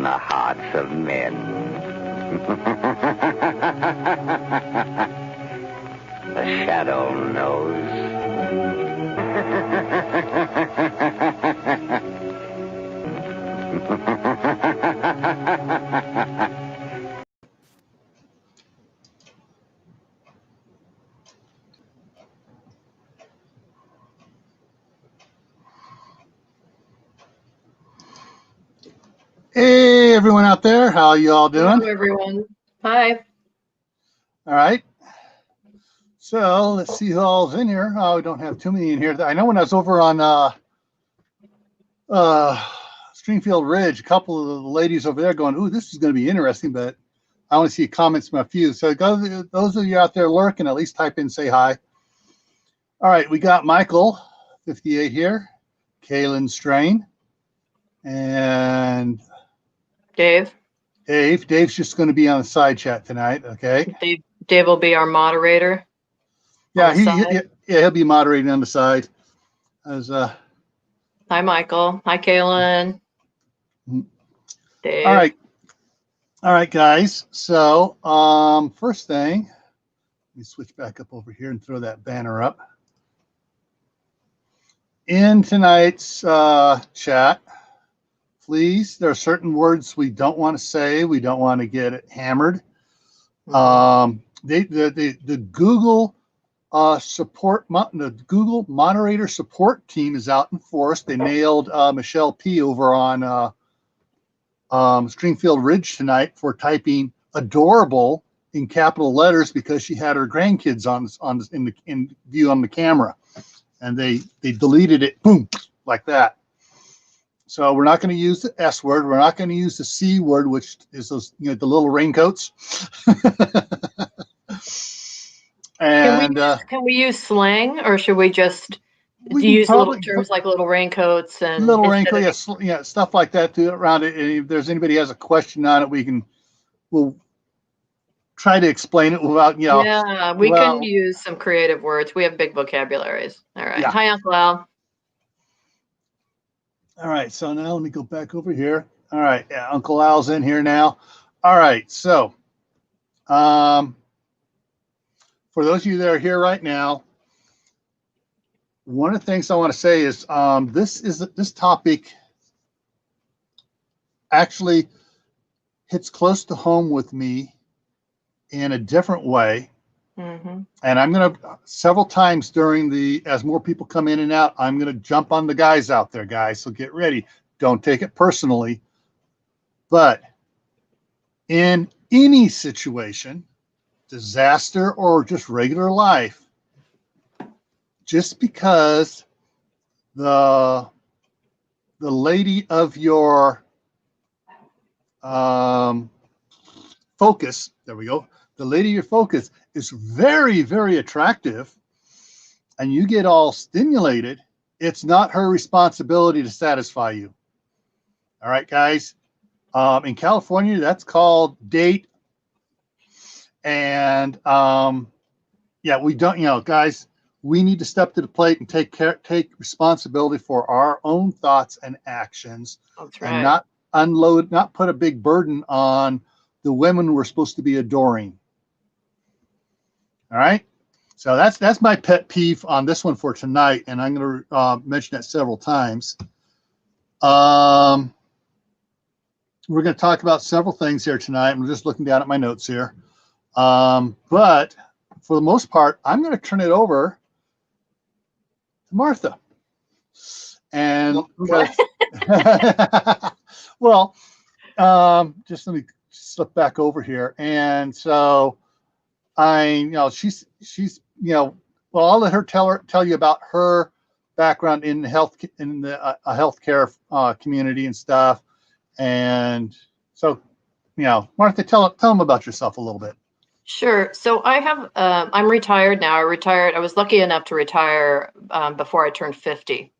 in the hearts of men. The shadow knows. Hey, everyone out there. How you all doing? Hello, everyone. Hi. All right. So let's see who all's in here. Oh, we don't have too many in here. I know when I was over on Stringfield Ridge, a couple of the ladies over there going, ooh, this is going to be interesting, but I want to see comments from a few. So those of you out there lurking, at least type in, say hi. All right. We got Michael, 58 here, Kaylin Strain, and Dave. Dave's just going to be on the side chat tonight. Okay. Dave will be our moderator. Yeah, he'll be moderating on the side. Hi, Michael. Hi, Kaylin. Dave. All right, guys. So, first thing, let me switch back up over here and throw that banner up. In tonight's chat, please, there are certain words we don't want to say. We don't want to get it hammered. The Google the Google moderator support team is out in force. They nailed Michelle P over on Stringfield Ridge tonight for typing adorable in capital letters because she had her grandkids in view on the camera, and they deleted it, boom, like that. So we're not going to use the S word. We're not going to use the C word, which is those, the little raincoats. And can we use slang, or should we just use little terms like little raincoats and little raincoat, stuff like that to around it? And if there's anybody has a question on it, we'll try to explain it without, Yeah, we can use some creative words. We have big vocabularies. All right. Yeah. Hi, Uncle Al. All right, so now let me go back over here. All right, yeah, Uncle Al's in here now. All right, so for those of you that are here right now, one of the things I want to say is this topic actually hits close to home with me in a different way. Mm-hmm. And I'm going to, several times as more people come in and out, I'm going to jump on the guys out there, guys. So get ready. Don't take it personally. But in any situation, disaster or just regular life, just because the lady of your focus, there we go, the lady of your focus is very, very attractive, and you get all stimulated, it's not her responsibility to satisfy you. All right, guys. In California, that's called date. And we don't, guys, we need to step to the plate and take responsibility for our own thoughts and actions. That's right. And not put a big burden on the women we're supposed to be adoring. All right. So that's my pet peeve on this one for tonight, and I'm going to mention that several times. We're going to talk about several things here tonight. I'm just looking down at my notes here. But for the most part, I'm going to turn it over to Martha. And well, just let me slip back over here. And so she's well, I'll let her tell you about her background in the healthcare community and stuff. And so, Martha, tell them about yourself a little bit. Sure. So I have, I'm retired now. I was lucky enough to retire before I turned 50.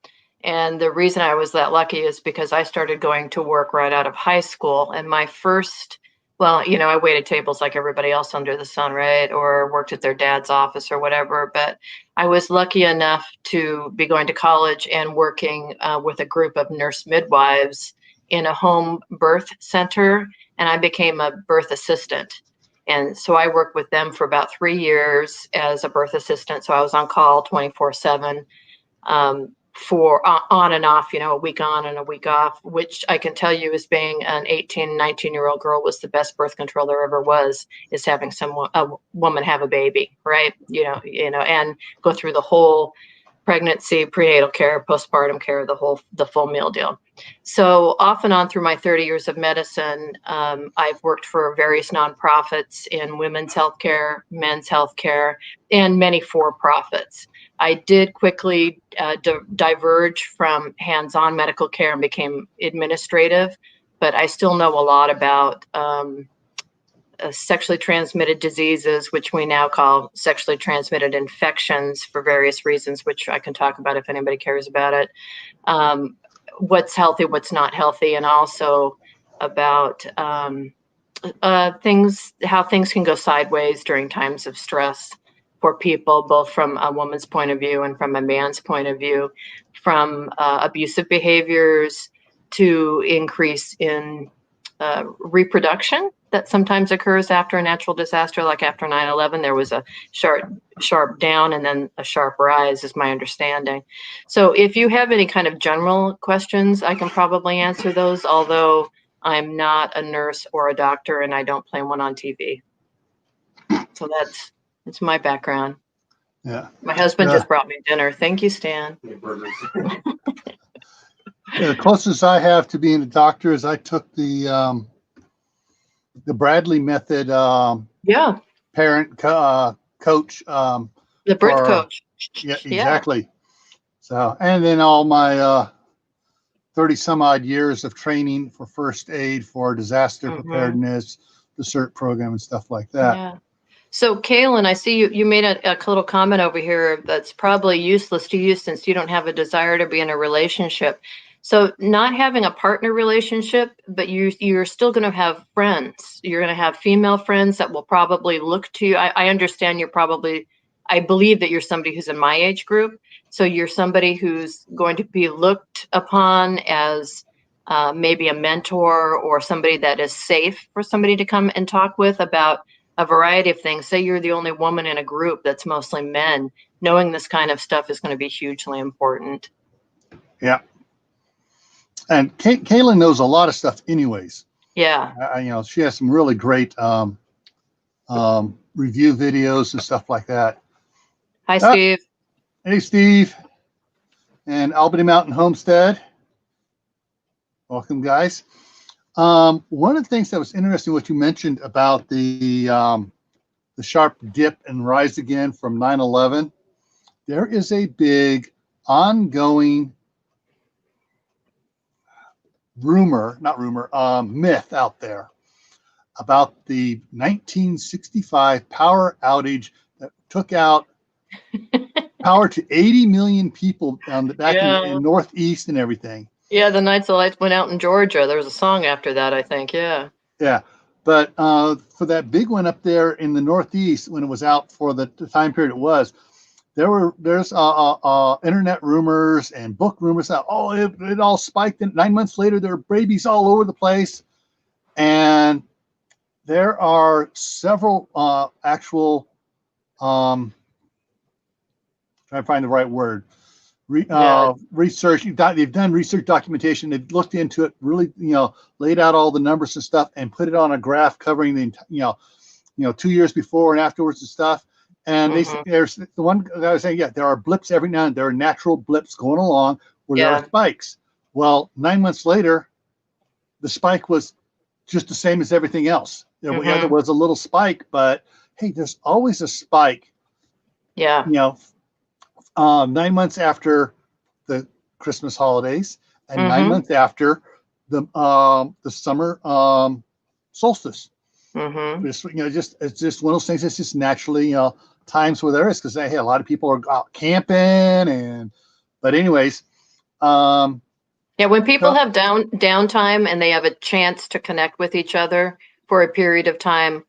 And the reason I was that lucky is because I started going to work right out of high school. And my first, I waited tables like everybody else under the sun, right? Or worked at their dad's office or whatever. But I was lucky enough to be going to college and working with a group of nurse midwives in a home birth center, and I became a birth assistant. And so I worked with them for about 3 years as a birth assistant. So I was on call 24/7 for on and off, a week on and a week off, which I can tell you, as being an 18, 19-year-old girl, was the best birth control there ever was, is having a woman have a baby, right? And go through the whole pregnancy, prenatal care, postpartum care, the full meal deal. So off and on through my 30 years of medicine, I've worked for various nonprofits in women's healthcare, men's healthcare, and many for-profits. I did quickly diverge from hands-on medical care and became administrative, but I still know a lot about sexually transmitted diseases, which we now call sexually transmitted infections for various reasons, which I can talk about if anybody cares about it. What's healthy, what's not healthy, and also about how things can go sideways during times of stress for people, both from a woman's point of view and from a man's point of view, from abusive behaviors to increase in reproduction that sometimes occurs after a natural disaster, like after 9/11. There was a sharp down and then a sharp rise, is my understanding. So if you have any kind of general questions, I can probably answer those, although I'm not a nurse or a doctor and I don't play one on TV. So that's my background. Yeah. My husband just brought me dinner. Thank you, Stan. The closest I have to being a doctor is I took the Bradley method. Parent coach. The birth coach. Yeah, exactly. Yeah. So, and then all my 30 some odd years of training for first aid, for disaster preparedness, the CERT program and stuff like that. Yeah. So, Kaylin, I see you made a little comment over here that's probably useless to you since you don't have a desire to be in a relationship. So not having a partner relationship, but you're still going to have friends. You're going to have female friends that will probably look to you. I understand I believe that you're somebody who's in my age group. So you're somebody who's going to be looked upon as maybe a mentor or somebody that is safe for somebody to come and talk with about a variety of things. Say you're the only woman in a group that's mostly men. Knowing this kind of stuff is going to be hugely important. Yeah. And Kaylin knows a lot of stuff anyways. Yeah. She has some really great review videos and stuff like that. Hi, Steve. Hey, Steve. And Albany Mountain Homestead. Welcome, guys. One of the things that was interesting, what you mentioned about the sharp dip and rise again from 9/11, there is a big ongoing myth out there about the 1965 power outage that took out power to 80 million people back in Northeast and everything. Yeah, the nights the lights went out in Georgia. There was a song after that, I think. Yeah. Yeah, but for that big one up there in the Northeast, when it was out for the time period it was, there's internet rumors and book rumors that it all spiked, and 9 months later there are babies all over the place, and there are several actual trying to find the right word. Research. They've done research documentation. They've looked into it, really, laid out all the numbers and stuff, and put it on a graph covering the 2 years before and afterwards and stuff. And there's the one that I was saying, there are blips every now and then. There are natural blips going along where there are spikes. Well, 9 months later, the spike was just the same as everything else. There was a little spike, but hey, there's always a spike. Yeah. 9 months after the Christmas holidays and 9 months after the summer solstice. It's just one of those things. It's just naturally, times where there is, because hey, a lot of people are out camping but anyways. When people have downtime and they have a chance to connect with each other for a period of time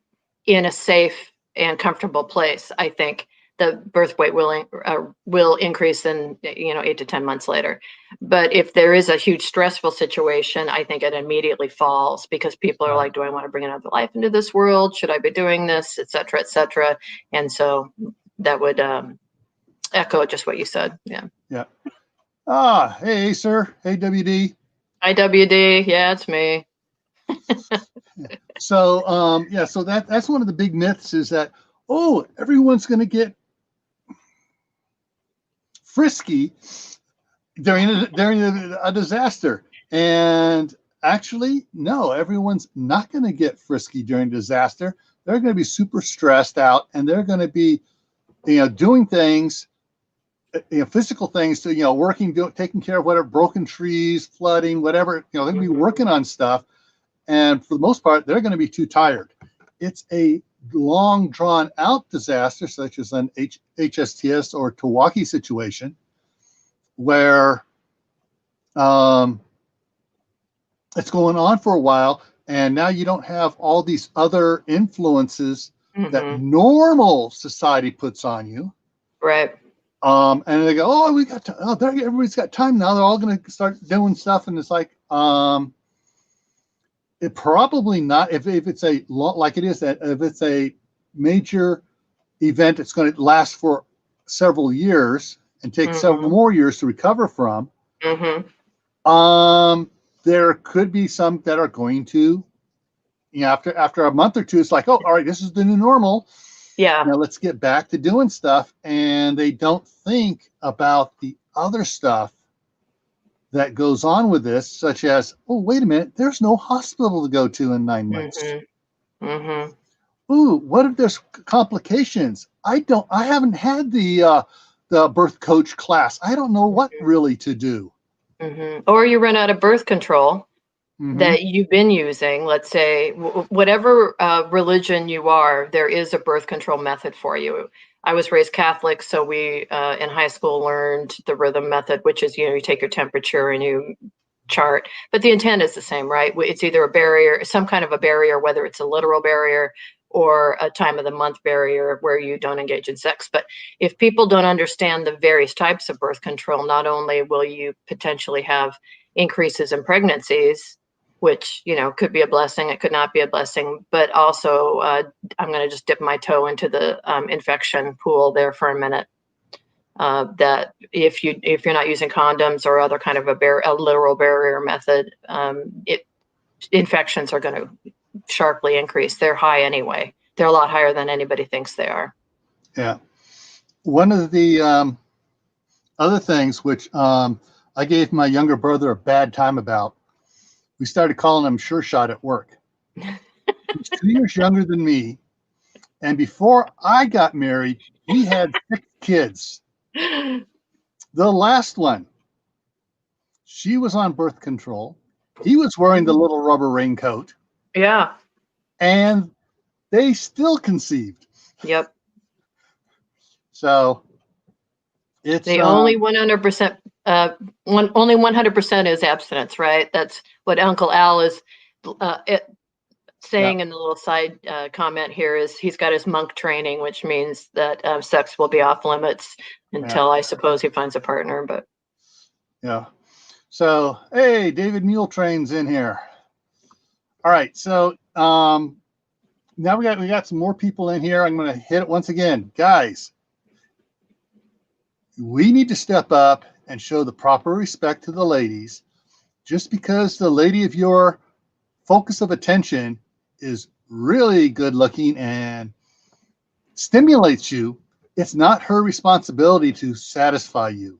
in a safe and comfortable place, I think the birth weight will increase in 8 to 10 months later. But if there is a huge stressful situation, I think it immediately falls because people are like, do I want to bring another life into this world? Should I be doing this, et cetera, et cetera? And so that would echo just what you said. Yeah. Yeah. Hey, sir. Hey, WD. Hi, WD. Yeah, it's me. So, so that's one of the big myths is that, everyone's going to get frisky during a disaster. And actually, no, everyone's not going to get frisky during disaster. They're going to be super stressed out, and they're going to be, doing things, physical things to, taking care of whatever, broken trees, flooding, whatever, they're going to be working on stuff. And for the most part, they're going to be too tired. It's a long drawn out disaster, such as an SHTF or TEOTWAWKI situation, where it's going on for a while, and now you don't have all these other influences that normal society puts on you. Right. And they go, we got to, everybody's got time now. They're all going to start doing stuff. And it's like, it probably not, if it's a like it is, that if it's a major event, it's going to last for several years and take several more years to recover from. There could be some that are going to, after a month or two, it's like, all right, this is the new normal. Yeah. Now let's get back to doing stuff. And they don't think about the other stuff that goes on with this, such as, wait a minute, there's no hospital to go to in 9 months. What if there's complications? I haven't had the birth coach class. I don't know what really to do. Or you run out of birth control that you've been using. Let's say whatever religion you are, there is a birth control method for you. I was raised Catholic, so we in high school learned the rhythm method, which is, you take your temperature and you chart, but the intent is the same, right? It's either a barrier, some kind of a barrier, whether it's a literal barrier or a time of the month barrier where you don't engage in sex. But if people don't understand the various types of birth control, not only will you potentially have increases in pregnancies, which, could be a blessing, it could not be a blessing, but also I'm going to just dip my toe into the infection pool there for a minute. That if you're not using condoms or other kind of a literal barrier method, infections are going to sharply increase. They're high anyway. They're a lot higher than anybody thinks they are. Yeah. One of the other things which I gave my younger brother a bad time about, we started calling him Sure Shot at work. He's 2 years younger than me. And before I got married, he had 6 kids. The last one, she was on birth control. He was wearing the little rubber raincoat. Yeah. And they still conceived. Yep. So it's the only 100%, only 100% is abstinence, right? That's what Uncle Al is saying in the little side comment here is he's got his monk training, which means that sex will be off limits until I suppose he finds a partner. But yeah. So, hey, David Mule Train's in here. All right. So now we got some more people in here. I'm going to hit it once again. Guys, we need to step up and show the proper respect to the ladies. Just because the lady of your focus of attention is really good looking and stimulates you, it's not her responsibility to satisfy you.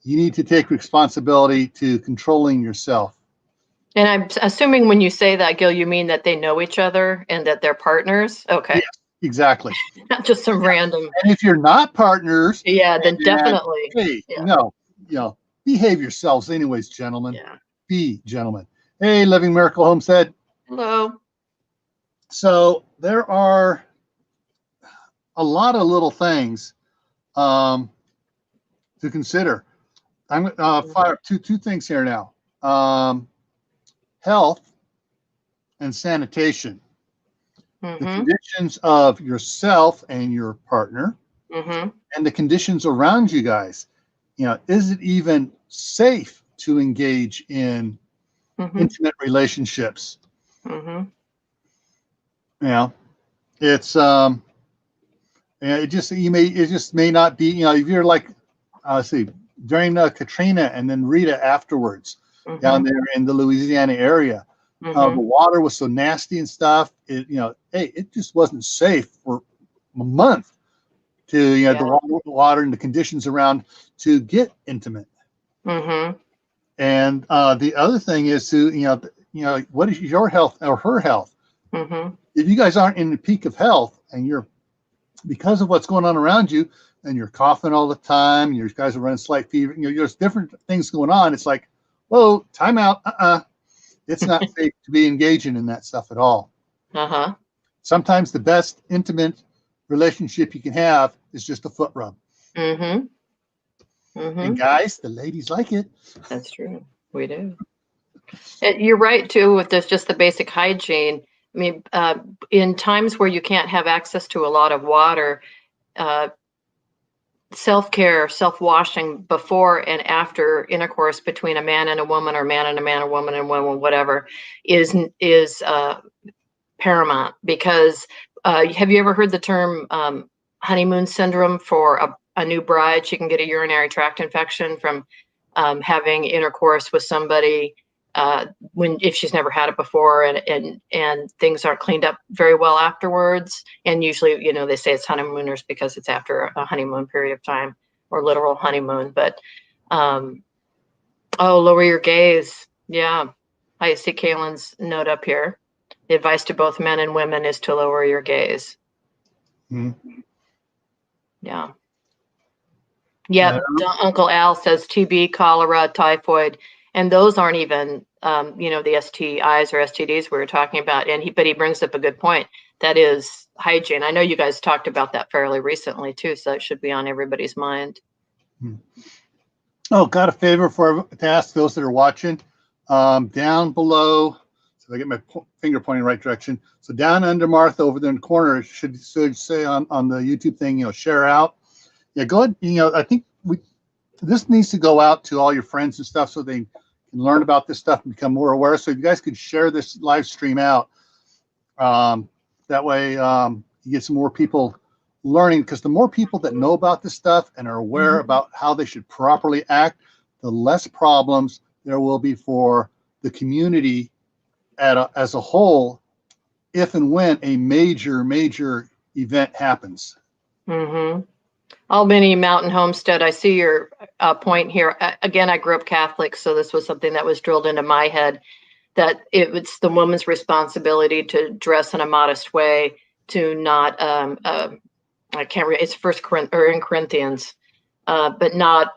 You need to take responsibility to controlling yourself. And I'm assuming when you say that, Gil, you mean that they know each other and that they're partners? Okay. Yes, exactly. Not just some random. And if you're not partners, then definitely. Hey, no, behave yourselves anyways, gentlemen. Yeah. Be gentlemen. Hey, Living Miracle Homestead. Hello. So there are a lot of little things to consider. I'm going to fire up two things here now. Health and sanitation. The conditions of yourself and your partner, and the conditions around you guys. You know, is it even safe to engage in intimate relationships? You know, it's it just may not be. You know, if you're like, let's see, during Katrina and then Rita afterwards, down there in the Louisiana area, the water was so nasty and stuff. It, you know, hey, it just wasn't safe for a month to, you know, the water and the conditions around to get intimate. And the other thing is to, you know, what is your health or her health? If you guys aren't in the peak of health and you're, because of what's going on around you, and you're coughing all the time, you guys are running slight fever, you know, there's different things going on. It's like, whoa, time out. It's not safe to be engaging in that stuff at all. Sometimes the best intimate relationship you can have is just a foot rub. And guys, the ladies like it. That's true. We do. You're right too with this, just the basic hygiene. I mean, in times where you can't have access to a lot of water, self-care, self-washing before and after intercourse between a man and a woman, or man and a man, or woman and woman, whatever, is paramount. Because have you ever heard the term honeymoon syndrome for a new bride? She can get a urinary tract infection from having intercourse with somebody if she's never had it before, and things aren't cleaned up very well afterwards. And usually, you know, they say it's honeymooners because it's after a honeymoon period of time, or literal honeymoon. But lower your gaze. Yeah, I see Kaylin's note up here. The advice to both men and women is to lower your gaze. Yeah. Uncle Al says TB, cholera, typhoid, and those aren't even, you know, the STIs or STDs we were talking about. But he brings up a good point. That is hygiene. I know you guys talked about that fairly recently too, so it should be on everybody's mind. Oh, got a favor to ask those that are watching. Down below, so I get my finger pointing the right direction. So down under Martha over there in the corner, it should say on the YouTube thing, you know, share out. Yeah, go ahead. You know, I think this needs to go out to all your friends and stuff so they can learn about this stuff and become more aware. So if you guys could share this live stream out, that way you get some more people learning, because the more people that know about this stuff and are aware about how they should properly act, the less problems there will be for the community as a whole, if and when a major event happens. Albany Mountain Homestead, I see your point here. Again, I grew up Catholic, so this was something that was drilled into my head, that it's the woman's responsibility to dress in a modest way, to not, I can't read, it's in Corinthians, but not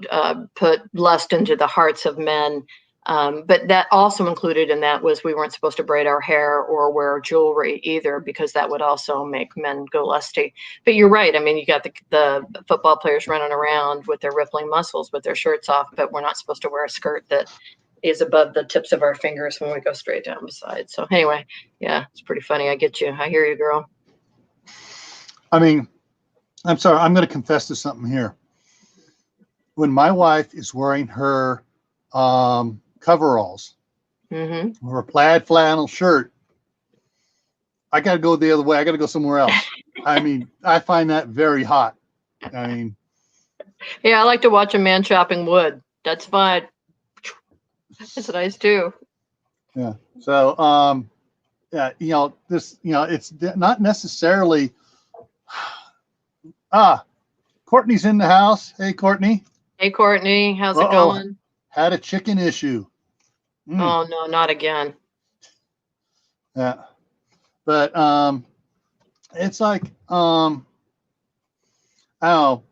put lust into the hearts of men. But that also included in that was we weren't supposed to braid our hair or wear jewelry either, because that would also make men go lusty. But you're right. I mean, you got the football players running around with their rippling muscles with their shirts off, but we're not supposed to wear a skirt that is above the tips of our fingers when we go straight down beside. So anyway, yeah, it's pretty funny. I get you. I hear you, girl. I mean, I'm sorry. I'm going to confess to something here. When my wife is wearing her coveralls or a plaid flannel shirt, I got to go the other way. I got to go somewhere else. I mean, I find that very hot. I mean, yeah, I like to watch a man chopping wood. That's fine. That's nice too. Yeah. So, yeah, you know, this, you know, it's not necessarily. Courtney's in the house. Hey, Courtney. Hey, Courtney. How's it going? Had a chicken issue. Oh no, not again. Yeah, but it's like I don't know,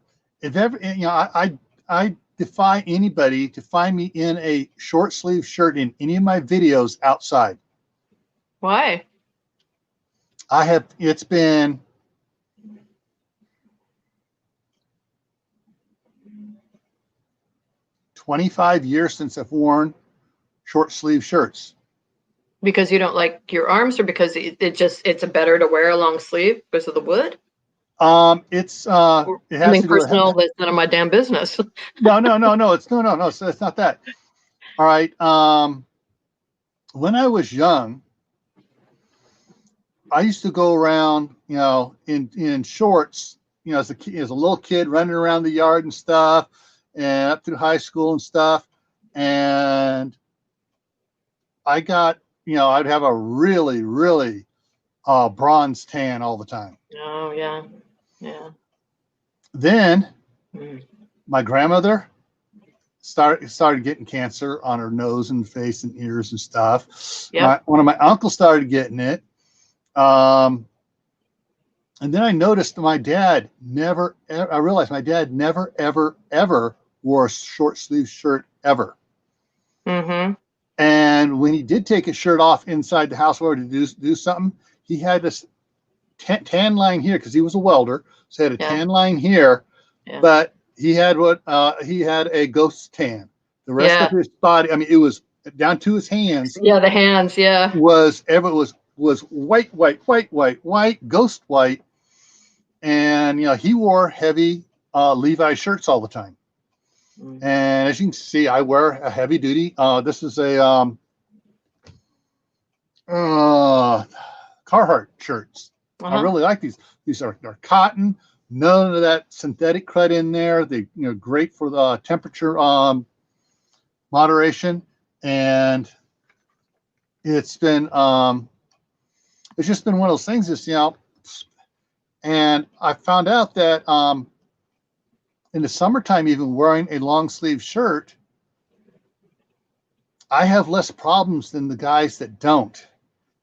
if ever, you know, I defy anybody to find me in a short sleeve shirt in any of my videos outside. Why? It's been 25 years since I've worn short sleeve shirts. Because you don't like your arms, or because it's better to wear a long sleeve because of the wood? It's it has Something to do personal that's none of my damn business. No. So it's not that. All right. When I was young, I used to go around, in shorts, as a little kid running around the yard and stuff, and up through high school and stuff. And I got, I'd have a really, really bronze tan all the time. Oh, yeah. Yeah. Then my grandmother started getting cancer on her nose and face and ears and stuff. Yep. One of my uncles started getting it. And then I noticed I realized my dad never, ever, ever wore a short sleeve shirt ever. Mm-hmm. And when he did take his shirt off inside the house or to do something, he had this tan line here because he was a welder. So he had a tan line here, but he had a ghost tan. The rest of his body, I mean, it was down to his hands. Yeah, the hands, was white, ghost white. And he wore heavy Levi shirts all the time. And as you can see, I wear a heavy duty. This is a Carhartt shirts. I really like these. These are cotton. None of that synthetic crud in there. They great for the temperature moderation. And it's been it's just been one of those things. It's and I found out that in the summertime, even wearing a long sleeve shirt, I have less problems than the guys that don't.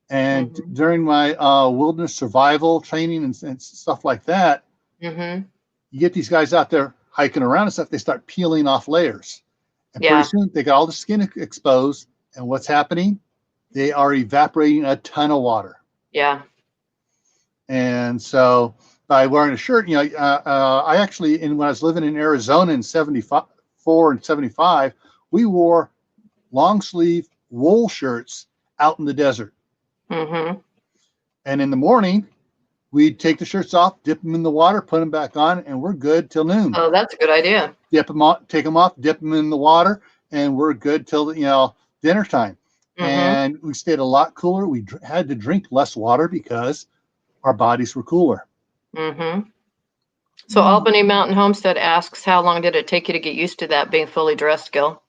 And during my wilderness survival training and stuff like that, you get these guys out there hiking around and stuff, they start peeling off layers. And pretty soon they got all the skin exposed. And what's happening? They are evaporating a ton of water. Yeah. And so by wearing a shirt, I actually, when I was living in Arizona in 74 and 75, we wore long sleeve wool shirts out in the desert. And in the morning, we'd take the shirts off, dip them in the water, put them back on, and we're good till noon. Oh, that's a good idea. Take them off, dip them in the water, and we're good till dinner time. And we stayed a lot cooler. We had to drink less water because our bodies were cooler. So Albany Mountain Homestead asks, how long did it take you to get used to that being fully dressed, Gil?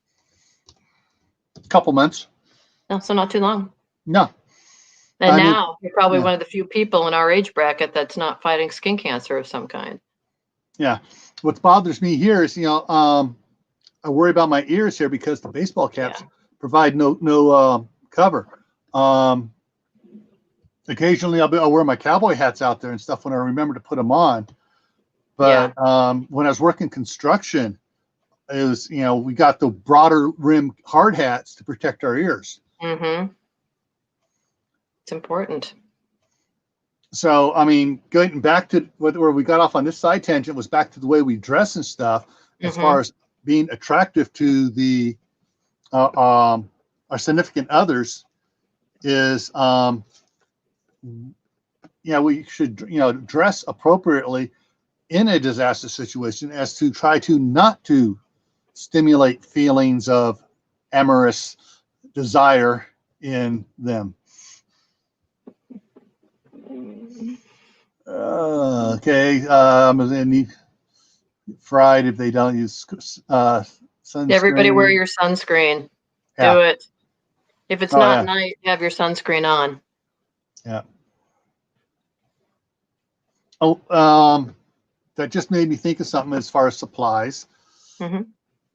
A couple months. No, so not too long. No. And now you're probably one of the few people in our age bracket that's not fighting skin cancer of some kind. Yeah. What bothers me here is, I worry about my ears here because the baseball caps provide no cover. Occasionally I'll wear my cowboy hats out there and stuff when I remember to put them on. But when I was working construction, it was, we got the broader rim hard hats to protect our ears. It's important. So, I mean, going back to where we got off on this side tangent was back to the way we dress and stuff, as far as being attractive to the our significant others is, we should, dress appropriately in a disaster situation as to try to not to stimulate feelings of amorous desire in them. Okay. They need fried if they don't use sunscreen. Everybody wear your sunscreen. Do it. If it's not night, have your sunscreen on. Yeah. That just made me think of something as far as supplies.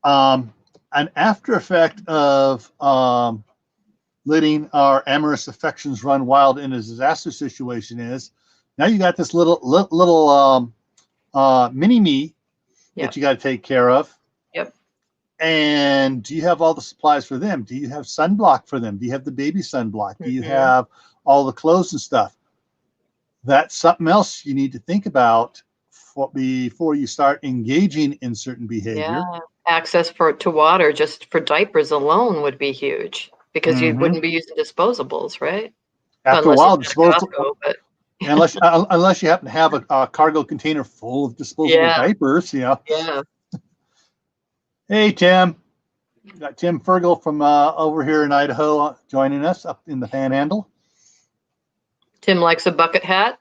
An after effect of letting our amorous affections run wild in a disaster situation is now you got this little mini me that you got to take care of. And do you have all the supplies for them? Do you have sunblock for them? Do you have the baby sunblock? Do you have all the clothes and stuff? That's something else you need to think about before you start engaging in certain behavior. Access to water just for diapers alone would be huge because you wouldn't be using disposables, right? After a while, disposable. Unless you happen to have a cargo container full of disposable diapers, Yeah. Hey, Tim. We got Tim Fergal from over here in Idaho joining us up in the Panhandle. Tim likes a bucket hat.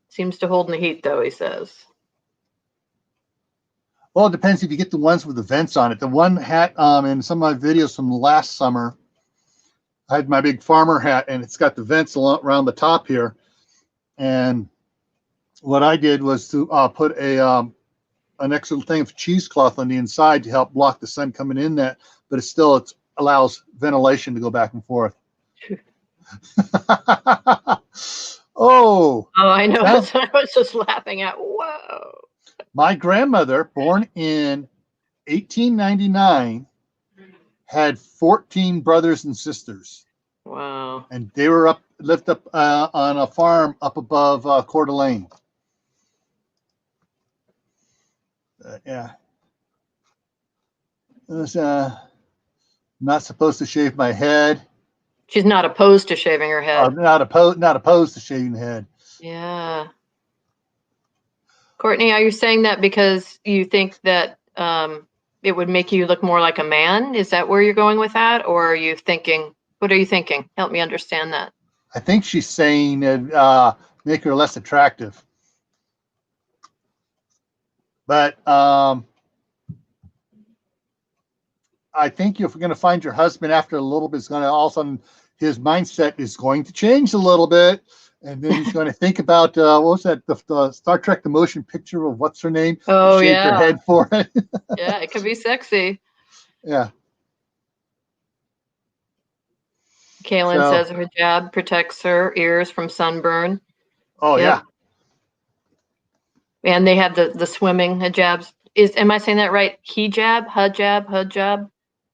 Seems to hold in the heat, though, he says. Well, it depends if you get the ones with the vents on it. The one hat in some of my videos from last summer, I had my big farmer hat, and it's got the vents around the top here. And what I did was to put an extra thing of cheesecloth on the inside to help block the sun coming in that, but it allows ventilation to go back and forth. Oh, I know. That's what I was just laughing at. Whoa. My grandmother, born in 1899, had 14 brothers and sisters. Wow. And they were lived up on a farm up above Coeur d'Alene. Yeah. I was not supposed to shave my head. She's not opposed to shaving her head. Not opposed to shaving the head. Yeah. Courtney, are you saying that because you think that it would make you look more like a man? Is that where you're going with that? Or are you thinking, what are you thinking? Help me understand that. I think she's saying make her less attractive. But I think if we're going to find your husband after a little bit, it's going to all of a sudden his mindset is going to change a little bit. And then he's going to think about what was that? The Star Trek, the motion picture of what's her name? Oh, shave her head for it. Yeah, it could be sexy. Yeah. Kaylin says her hijab protects her ears from sunburn. Oh, yep. Yeah. And they have the swimming hijabs. Am I saying that right? Hijab.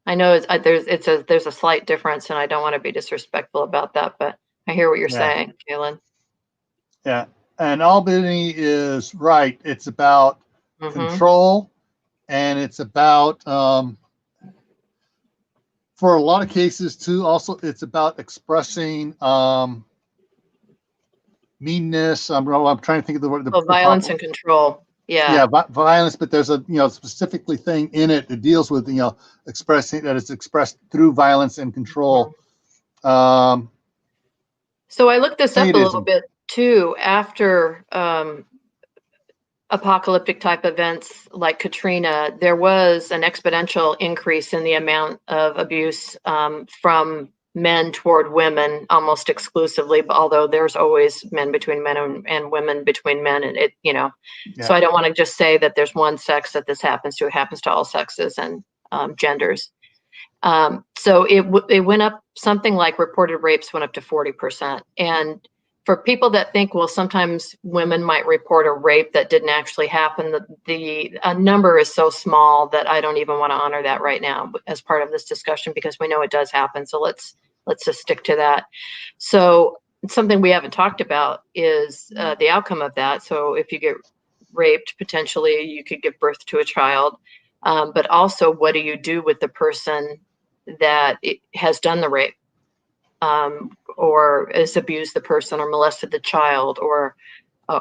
I know there's a slight difference, and I don't want to be disrespectful about that, but I hear what you're saying, Kaylin. Yeah, and Albany is right. It's about control, and it's about, for a lot of cases too, also it's about expressing meanness. I'm trying to think of the word. Violence and control. Yeah, violence, but there's a specifically thing in it that deals with expressing that it's expressed through violence and control. So I looked this up a little bit too. After apocalyptic type events like Katrina, there was an exponential increase in the amount of abuse from men toward women, almost exclusively. Although there's always men between men and women between men, and So I don't want to just say that there's one sex that this happens to. It happens to all sexes and genders. So it went up, something like reported rapes went up to 40%. And for people that think, well, sometimes women might report a rape that didn't actually happen, the number is so small that I don't even want to honor that right now as part of this discussion, because we know it does happen. So let's just stick to that. So something we haven't talked about is the outcome of that. So if you get raped, potentially you could give birth to a child. But also, what do you do with the person that has done the rape, or has abused the person, or molested the child, or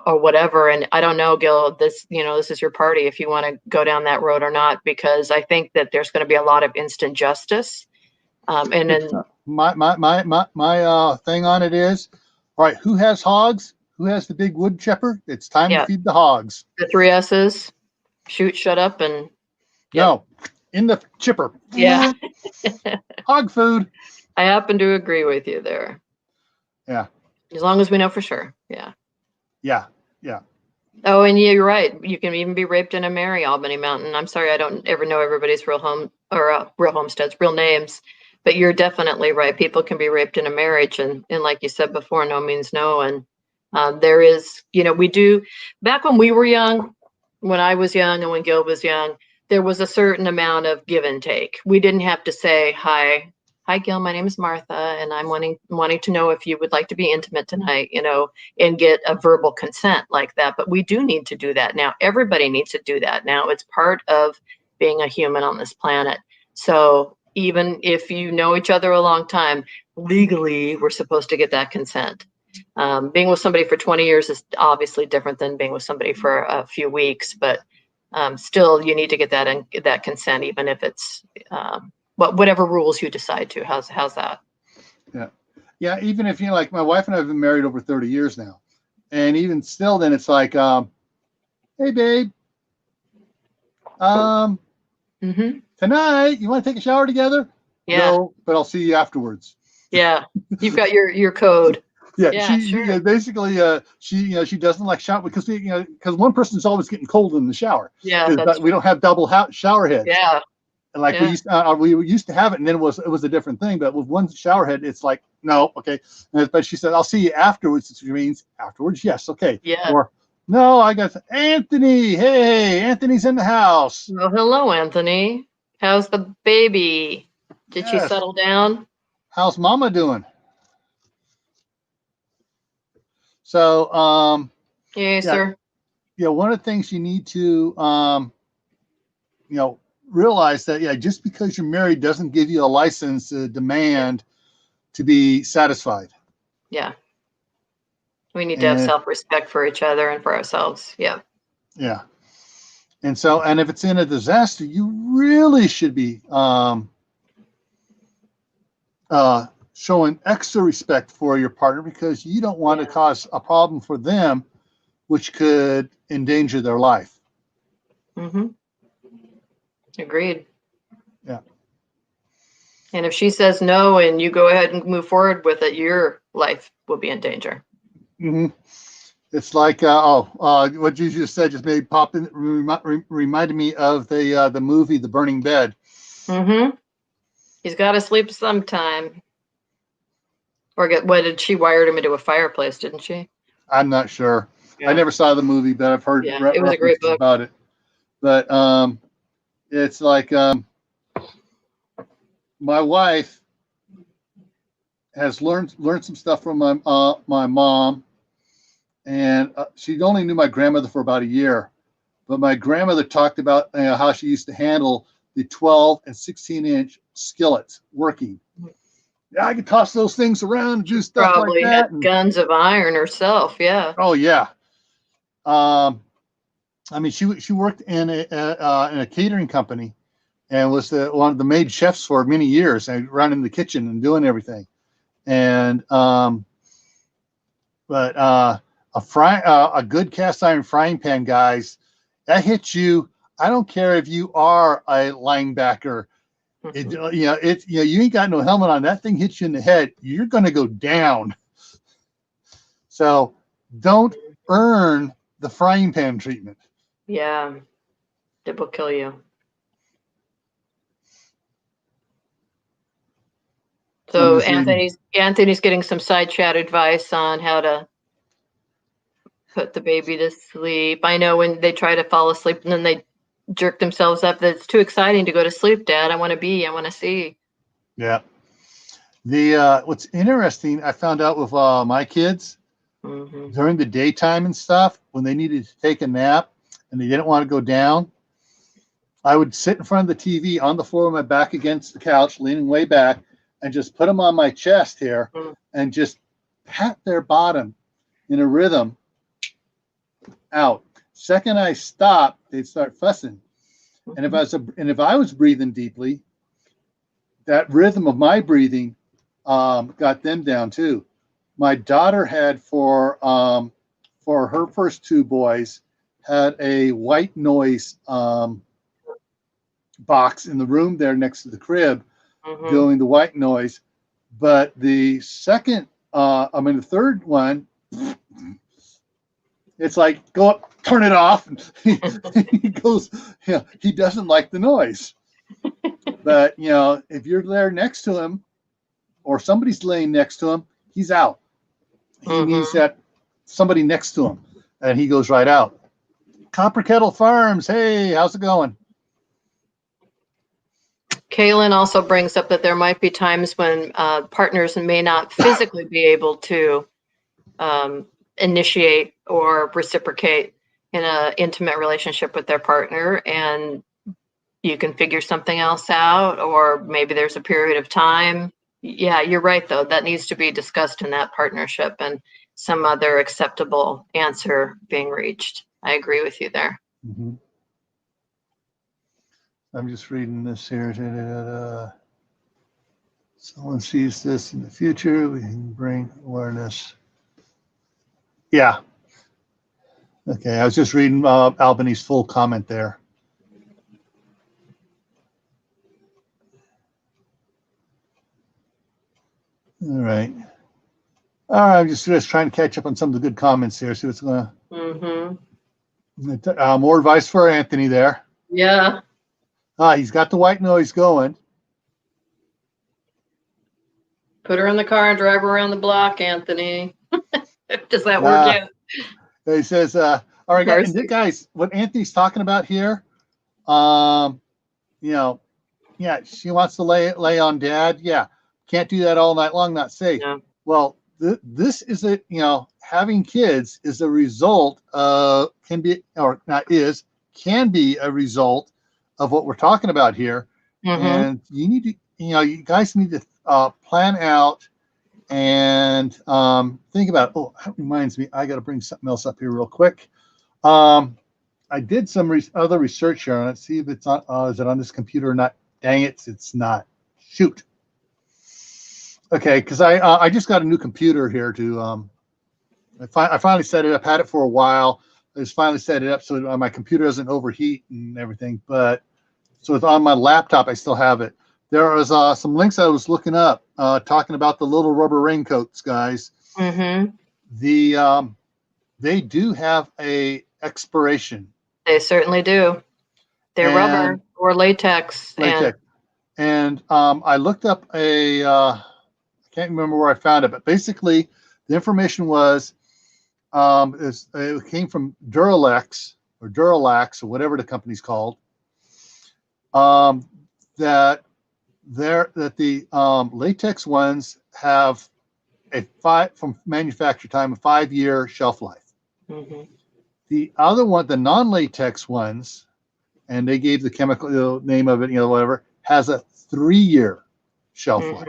whatever? And I don't know, Gil, this is your party if you want to go down that road or not, because I think that there's going to be a lot of instant justice. And then my thing on it is, all right, who has hogs? Who has the big wood chipper? It's time to feed the hogs. The 3 S's: shoot, shut up, and no, in the chipper. Yeah. Hog food. I happen to agree with you there. Yeah. As long as we know for sure. Yeah. Yeah. Oh, and you're right. You can even be raped in a Mary Albany Mountain. I'm sorry, I don't ever know everybody's real homesteads, real names, but you're definitely right. People can be raped in a marriage, and like you said before, no means no. And there is, we do, back when we were young, when I was young and when Gil was young, there was a certain amount of give and take. We didn't have to say, hi Gil, my name is Martha, and I'm wanting to know if you would like to be intimate tonight, and get a verbal consent like that. But we do need to do that now. Everybody needs to do that now. It's part of being a human on this planet. So even if you know each other a long time, legally, we're supposed to get that consent. Being with somebody for 20 years is obviously different than being with somebody for a few weeks, but still you need to get that consent, even if it's whatever rules you decide to. How's that? Yeah. Even if, like my wife and I have been married over 30 years now, and even still, then it's like, hey babe, tonight you want to take a shower together? Yeah. No, but I'll see you afterwards. Yeah. You've got your code. Yeah, sure. Basically, she doesn't like shower because because one person's always getting cold in the shower. Yeah, that's we don't have double shower heads. Yeah, and like we used to have it, and then it was a different thing. But with one shower head, it's like no, okay. But she said, "I'll see you afterwards," which means afterwards. Yes, okay. Yeah. Or no, I got Anthony. Hey, Anthony's in the house. Well, hello, Anthony. How's the baby? Did she settle down? How's Mama doing? So, sir. Yeah, one of the things you need to, realize that, just because you're married doesn't give you a license to demand to be satisfied. Yeah. We need to have self-respect for each other and for ourselves. Yeah. Yeah. And so, and if it's in a disaster, you really should be showing extra respect for your partner, because you don't want to cause a problem for them, which could endanger their life. Mm-hmm. Agreed. Yeah. And if she says no and you go ahead and move forward with it, your life will be in danger. Mm-hmm. It's like, what you just said just made pop in, reminded me of the movie, The Burning Bed. Mm-hmm. He's got to sleep sometime. Or what did she wired him into a fireplace, didn't she? I'm not sure. Yeah. I never saw the movie, but I've heard it was a great book about it. But it's like my wife has learned some stuff from my mom, and she only knew my grandmother for about a year. But my grandmother talked about how she used to handle the 12 and 16-inch skillets working. Yeah, I could toss those things around and do stuff Probably like that. Had guns of iron herself, yeah. Oh yeah. I mean, she worked in a catering company, and was one of the maid chefs for many years, and running the kitchen and doing everything. And but a good cast iron frying pan, guys, that hits you. I don't care if you are a linebacker. You ain't got no helmet on. That thing hits you in the head, you're going to go down. So don't earn the frying pan treatment. Yeah, it will kill you. So Anthony's getting some side chat advice on how to put the baby to sleep. I know when they try to fall asleep and then they jerk themselves up, that it's too exciting to go to sleep, Dad. I want to see. Yeah. What's interesting, I found out with my kids, during the daytime and stuff, when they needed to take a nap and they didn't want to go down, I would sit in front of the TV on the floor with my back against the couch, leaning way back, and just put them on my chest here and just pat their bottom in a rhythm out. Second I stopped, they'd start fussing. And if I was breathing deeply, that rhythm of my breathing got them down too. My daughter had for her first two boys, had a white noise box in the room there next to the crib, doing the white noise. But the the third one, it's like, go up, turn it off. And he goes, he doesn't like the noise. But, if you're there next to him or somebody's laying next to him, he's out. He needs that somebody next to him, and he goes right out. Copper Kettle Farms. Hey, how's it going? Kaylin also brings up that there might be times when partners may not physically be able to initiate or reciprocate in an intimate relationship with their partner, and you can figure something else out, or maybe there's a period of time. Yeah, you're right, though. That needs to be discussed in that partnership, and some other acceptable answer being reached. I agree with you there. Mm-hmm. I'm just reading this here. Someone sees this in the future, we can bring awareness. Yeah. Okay, I was just reading Albany's full comment there. All right. I'm just trying to catch up on some of the good comments here. See what's going to. Mm-hmm. More advice for Anthony there. Yeah. He's got the white noise going. Put her in the car and drive her around the block, Anthony. Does that work out? He says, all right, guys, what Anthony's talking about here, you know, yeah, she wants to lay on dad. Yeah. Can't do that all night long, not safe. Yeah. Well, this is having kids is a result can be a result of what we're talking about here. Mm-hmm. And you need to, you guys need to plan out and think about, that reminds me, I got to bring something else up here real quick. I did some other research here on it. See if it's on, is it on this computer or not? Dang it, it's not. Shoot. Okay, because I just got a new computer here to I finally set it up. Had it for a while. I just finally set it up so my computer doesn't overheat and everything. But so it's on my laptop. I still have it. There was some links I was looking up talking about the little rubber raincoats, guys. Mm-hmm. They do have a expiration. They certainly do. They're rubber or latex. And I looked up I can't remember where I found it, but basically the information was it came from Duralax or whatever the company's called. That the latex ones have from manufacture time a 5-year shelf life. Mm-hmm. The other one, the non-latex ones, and they gave the chemical name of it, whatever, has a 3-year shelf life.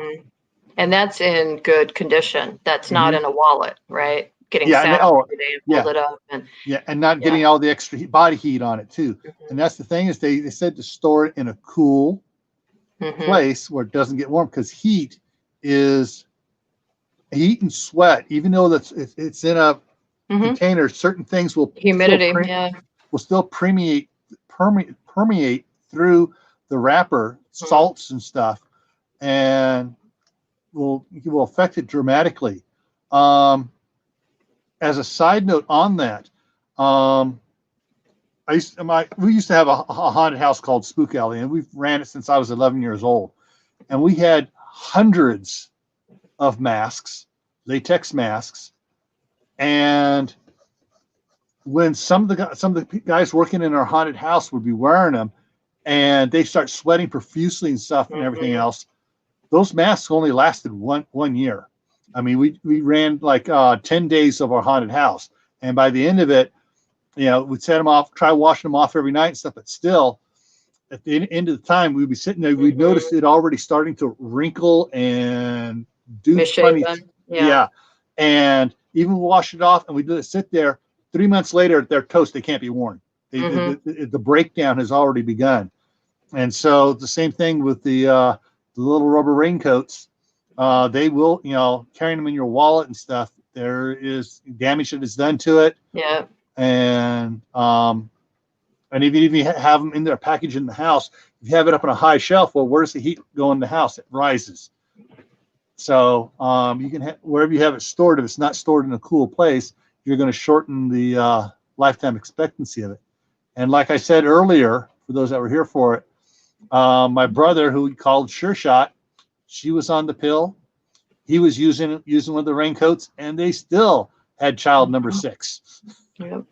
And that's in good condition. That's not in a wallet, right? Getting sat every day and fold it up. And not getting all the extra body heat on it too. Mm-hmm. And that's the thing is they said to store it in a cool place where it doesn't get warm, because heat and sweat, even though it's in a container, certain things will still permeate through the wrapper, salts and stuff, and will affect it dramatically. As a side note on that, we used to have a haunted house called Spook Alley, and we've ran it since I was 11 years old, and we had hundreds of masks, latex masks, and when some of the guys working in our haunted house would be wearing them, and they start sweating profusely and stuff and everything else, those masks only lasted one year. I mean, we ran like 10 days of our haunted house, and by the end of it, we'd set them off, try washing them off every night and stuff, but still, at the end of the time, we'd be sitting there, we'd notice it already starting to wrinkle and do funny. And even wash it off, and we'd let it sit there. 3 months later, they're toast. They can't be worn. The breakdown has already begun. And so the same thing with the little rubber raincoats. They will, carrying them in your wallet and stuff, there is damage that is done to it. Yeah. And even if you have them in their package in the house, if you have it up on a high shelf, well, where's the heat go in the house? It rises. So you can wherever you have it stored, if it's not stored in a cool place, you're going to shorten the lifetime expectancy of it. And like I said earlier, for those that were here for it, my brother, who we called Sure Shot, she was on the pill. He was using one of the raincoats, and they still had child number 6. Yep.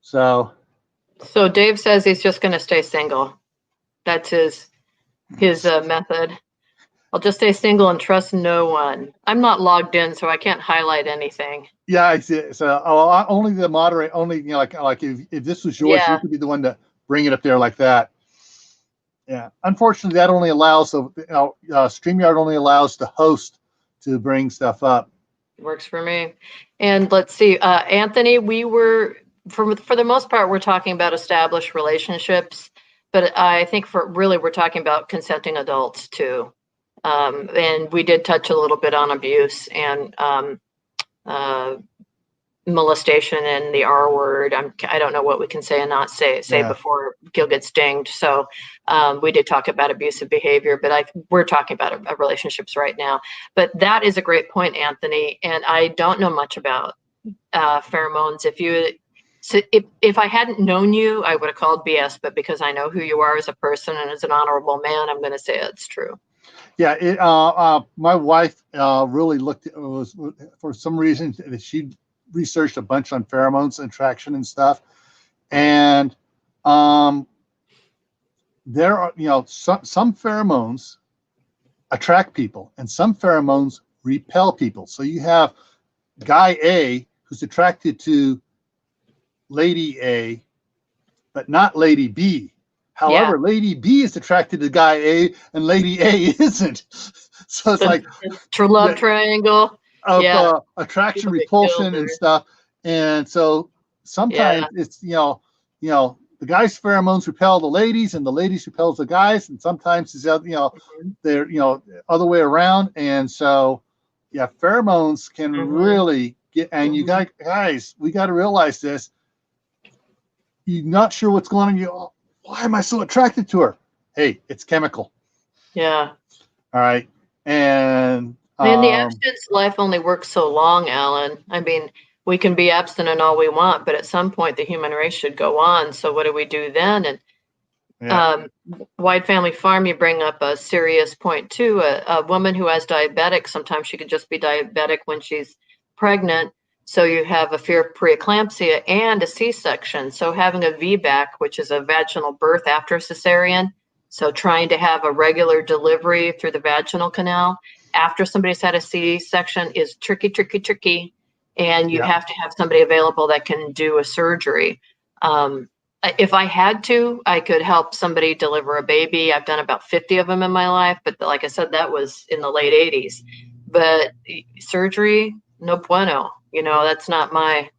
So Dave says he's just going to stay single. That's his method. I'll just stay single and trust no one. I'm not logged in, so I can't highlight anything. Yeah, I see. So only the moderator, like if this was yours, you could be the one to bring it up there like that. Yeah. Unfortunately, that only allows StreamYard only allows the host to bring stuff up. Works for me. And let's see, Anthony, we were, for the most part, we're talking about established relationships, but I think we're talking about consenting adults too. And we did touch a little bit on abuse and molestation and the R word. I don't know what we can say and not say before Gil gets dinged. So we did talk about abusive behavior, but we're talking about relationships right now. But that is a great point, Anthony. And I don't know much about pheromones. If I hadn't known you, I would have called BS. But because I know who you are as a person and as an honorable man, I'm going to say it's true. Yeah, my wife really looked. For some reason she researched a bunch on pheromones and attraction and stuff, and there are some pheromones attract people and some pheromones repel people. So you have guy A who's attracted to lady A, but not lady B. However, lady B is attracted to guy A and lady A isn't. So it's like true love triangle of attraction, repulsion, and stuff. And so sometimes it's the guys' pheromones repel the ladies, and the ladies repel the guys, and sometimes it's they're other way around. And so pheromones can really get. And you guys, we got to realize this. You're not sure what's going on. Why am I so attracted to her? Hey, it's chemical. Yeah. All right. And the abstinence life only works so long, Alan. I mean, we can be abstinent all we want, but at some point the human race should go on. So what do we do then? And Wide Family Farm, you bring up a serious point too. A woman who has diabetic, sometimes she could just be diabetic when she's pregnant. So you have a fear of preeclampsia and a C-section. So having a VBAC, which is a vaginal birth after a cesarean, so trying to have a regular delivery through the vaginal canal after somebody's had a C-section is tricky. And you have to have somebody available that can do a surgery. If I had to, I could help somebody deliver a baby. I've done about 50 of them in my life, but like I said, that was in the late 80s. But surgery, no bueno. That's not my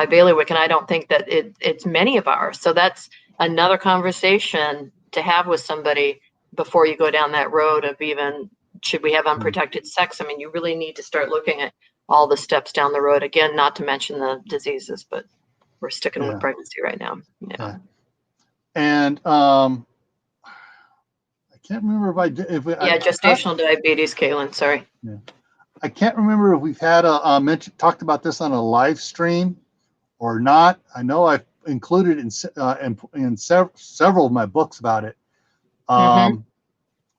bailiwick, and I don't think that it's many of ours. So that's another conversation to have with somebody before you go down that road of even should we have unprotected sex. I mean, you really need to start looking at all the steps down the road. Again, not to mention the diseases, but we're sticking with pregnancy right now. And I can't remember if I did. Gestational diabetes, Kaylin. Sorry. Yeah. I can't remember if we've had talked about this on a live stream or not. I know I've included in several of my books about it,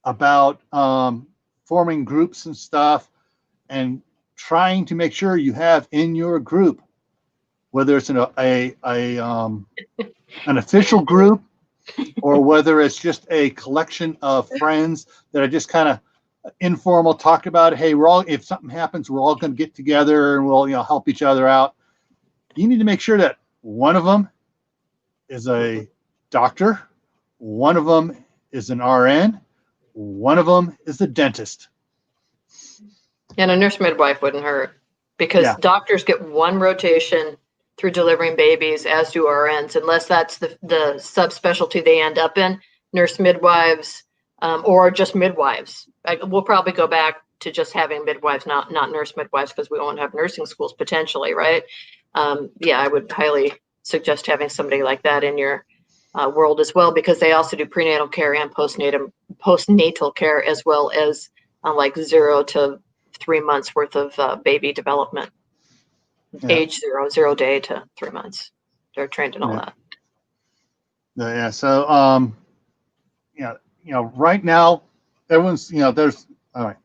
about forming groups and stuff, and trying to make sure you have in your group, whether it's an official group or whether it's just a collection of friends that are just kind of informal, talk about, hey, if something happens, we're all going to get together and we'll help each other out. You need to make sure that one of them is a doctor, one of them is an RN, one of them is a dentist. And a nurse midwife wouldn't hurt, because doctors get one rotation through delivering babies, as do RNs, unless that's the subspecialty they end up in. Nurse midwives or just midwives. We'll probably go back to just having midwives, not nurse midwives, because we won't have nursing schools potentially, right? I would highly suggest having somebody like that in your world as well, because they also do prenatal care and postnatal care, as well as like 0 to 3 months worth of baby development. Age 0 day to 3 months. They're trained in all that. So right now everyone's there's all right,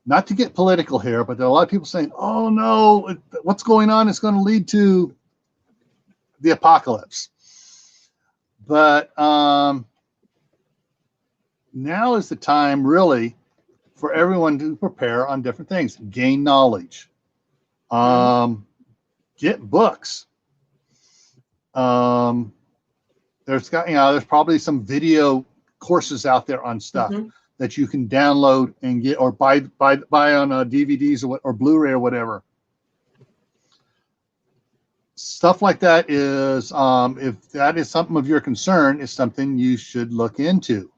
not to get political here, but there are a lot of people saying, oh no, what's going on is going to lead to the apocalypse. But now is the time really for everyone to prepare on different things, gain knowledge, get books. There's probably some video courses out there on stuff that you can download and get or buy on DVDs or Blu-ray or whatever. Stuff like that is, if that is something of your concern, is something you should look into.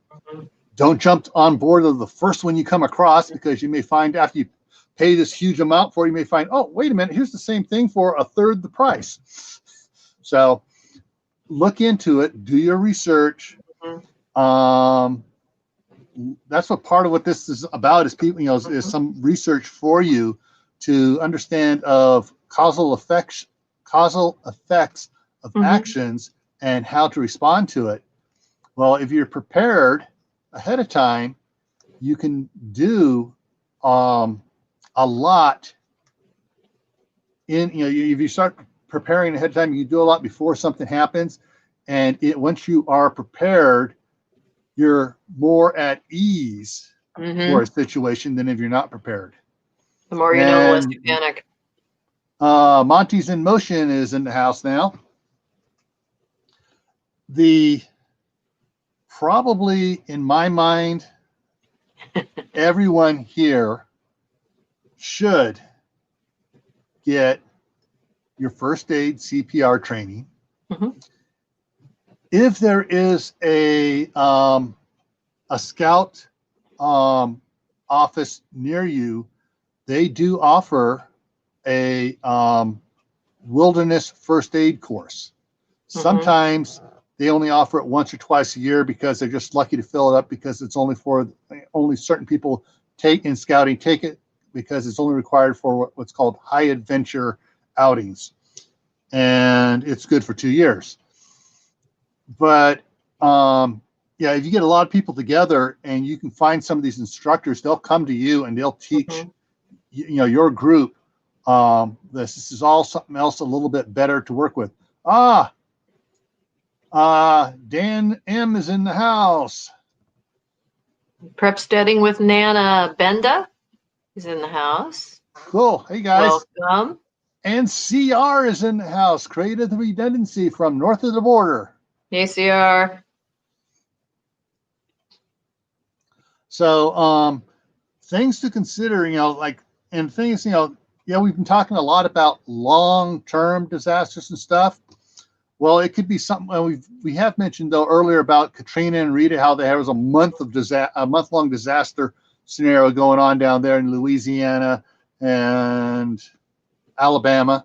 Don't jump on board of the first one you come across, because you may find after you pay this huge amount for it, you may find, oh, wait a minute, here's the same thing for a third the price. So look into it, do your research. That's what part of what this is about, is people, is some research for you to understand of causal effects of actions and how to respond to it. Well, if you're prepared ahead of time, you can do a lot if you start preparing ahead of time, you can do a lot before something happens. And once you are prepared, you're more at ease for a situation than if you're not prepared. The more you know, the less you panic. Monty's in Motion is in the house now. Probably in my mind, everyone here should get your first aid CPR training. If there is a scout office near you, they do offer a wilderness first aid course. Sometimes they only offer it once or twice a year because they're just lucky to fill it up, because it's only certain people in scouting take it, because it's only required for what's called high adventure outings, and it's good for 2 years. But if you get a lot of people together and you can find some of these instructors, they'll come to you and they'll teach your group. This is all something else a little bit better to work with. Dan M is in the house. Prep Steading with Nana Benda is in the house. Cool. Hey guys. Welcome. And CR is in the house. Created the Redundancy from north of the border. Hey, CR. So things to consider, and things, we've been talking a lot about long-term disasters and stuff. Well, it could be something we have mentioned though earlier about Katrina and Rita, how there was a month-long disaster scenario going on down there in Louisiana and Alabama.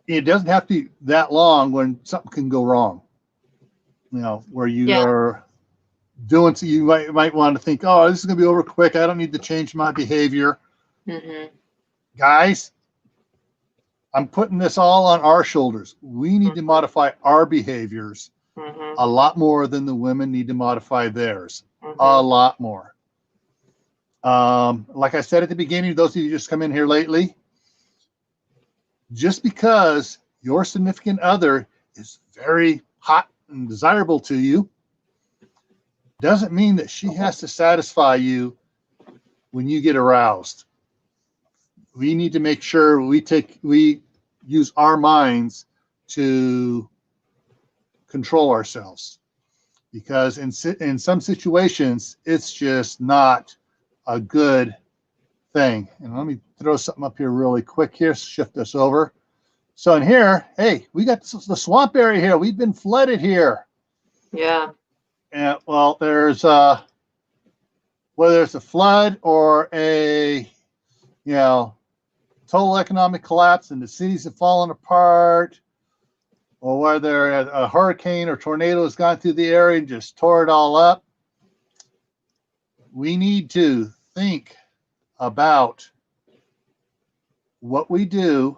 It doesn't have to be that long when something can go wrong. Where you are doing, so you might want to think, oh, this is going to be over quick. I don't need to change my behavior. Guys, I'm putting this all on our shoulders. We need to modify our behaviors a lot more than the women need to modify theirs. A lot more. Like I said at the beginning, those of you who just come in here lately, just because your significant other is very hot and desirable to you doesn't mean that she has to satisfy you when you get aroused. We need to make sure we use our minds to control ourselves, because in some situations it's just not a good thing. And let me throw something up here really quick here, shift this over. So in here, hey, we got the swamp area here. We've been flooded here. Yeah. And well, there's whether it's a flood or a total economic collapse and the cities have fallen apart, or whether a hurricane or tornado has gone through the area and just tore it all up, we need to think about what we do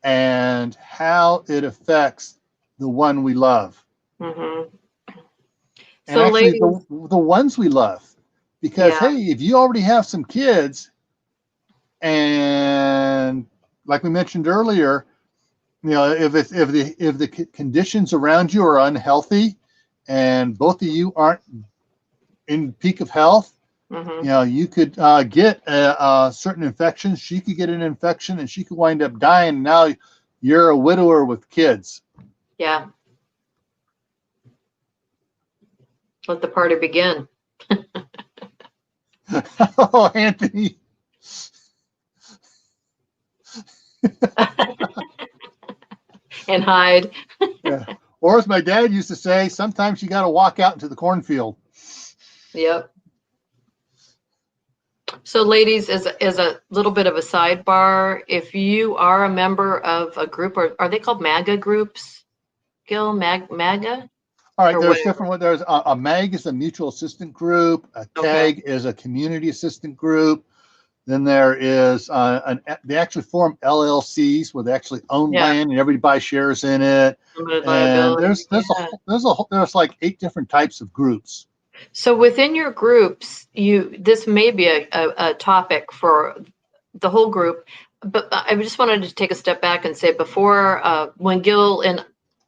and how it affects the one we love. And so actually, ladies, the ones we love. Because, hey, if you already have some kids, and like we mentioned earlier, if the conditions around you are unhealthy and both of you aren't in peak of health, you could get a certain infection. She could get an infection and she could wind up dying. Now you're a widower with kids. Yeah. Let the party begin. Oh, Anthony. And hide. Yeah. Or as my dad used to say, sometimes you got to walk out into the cornfield. Yep. So ladies, as a little bit of a sidebar, if you are a member of a group, or are they called MAGA groups? Gil, MAGA? All right, Or there's whatever. different ones. There's a MAG is a mutual assistant group. A CAG is a community assistant group. Then there is they actually form LLCs where they actually own land and everybody shares in it. Limited And liability. there's like 8 different types of groups. So within your groups, this may be a topic for the whole group, but I just wanted to take a step back and say before, when Gil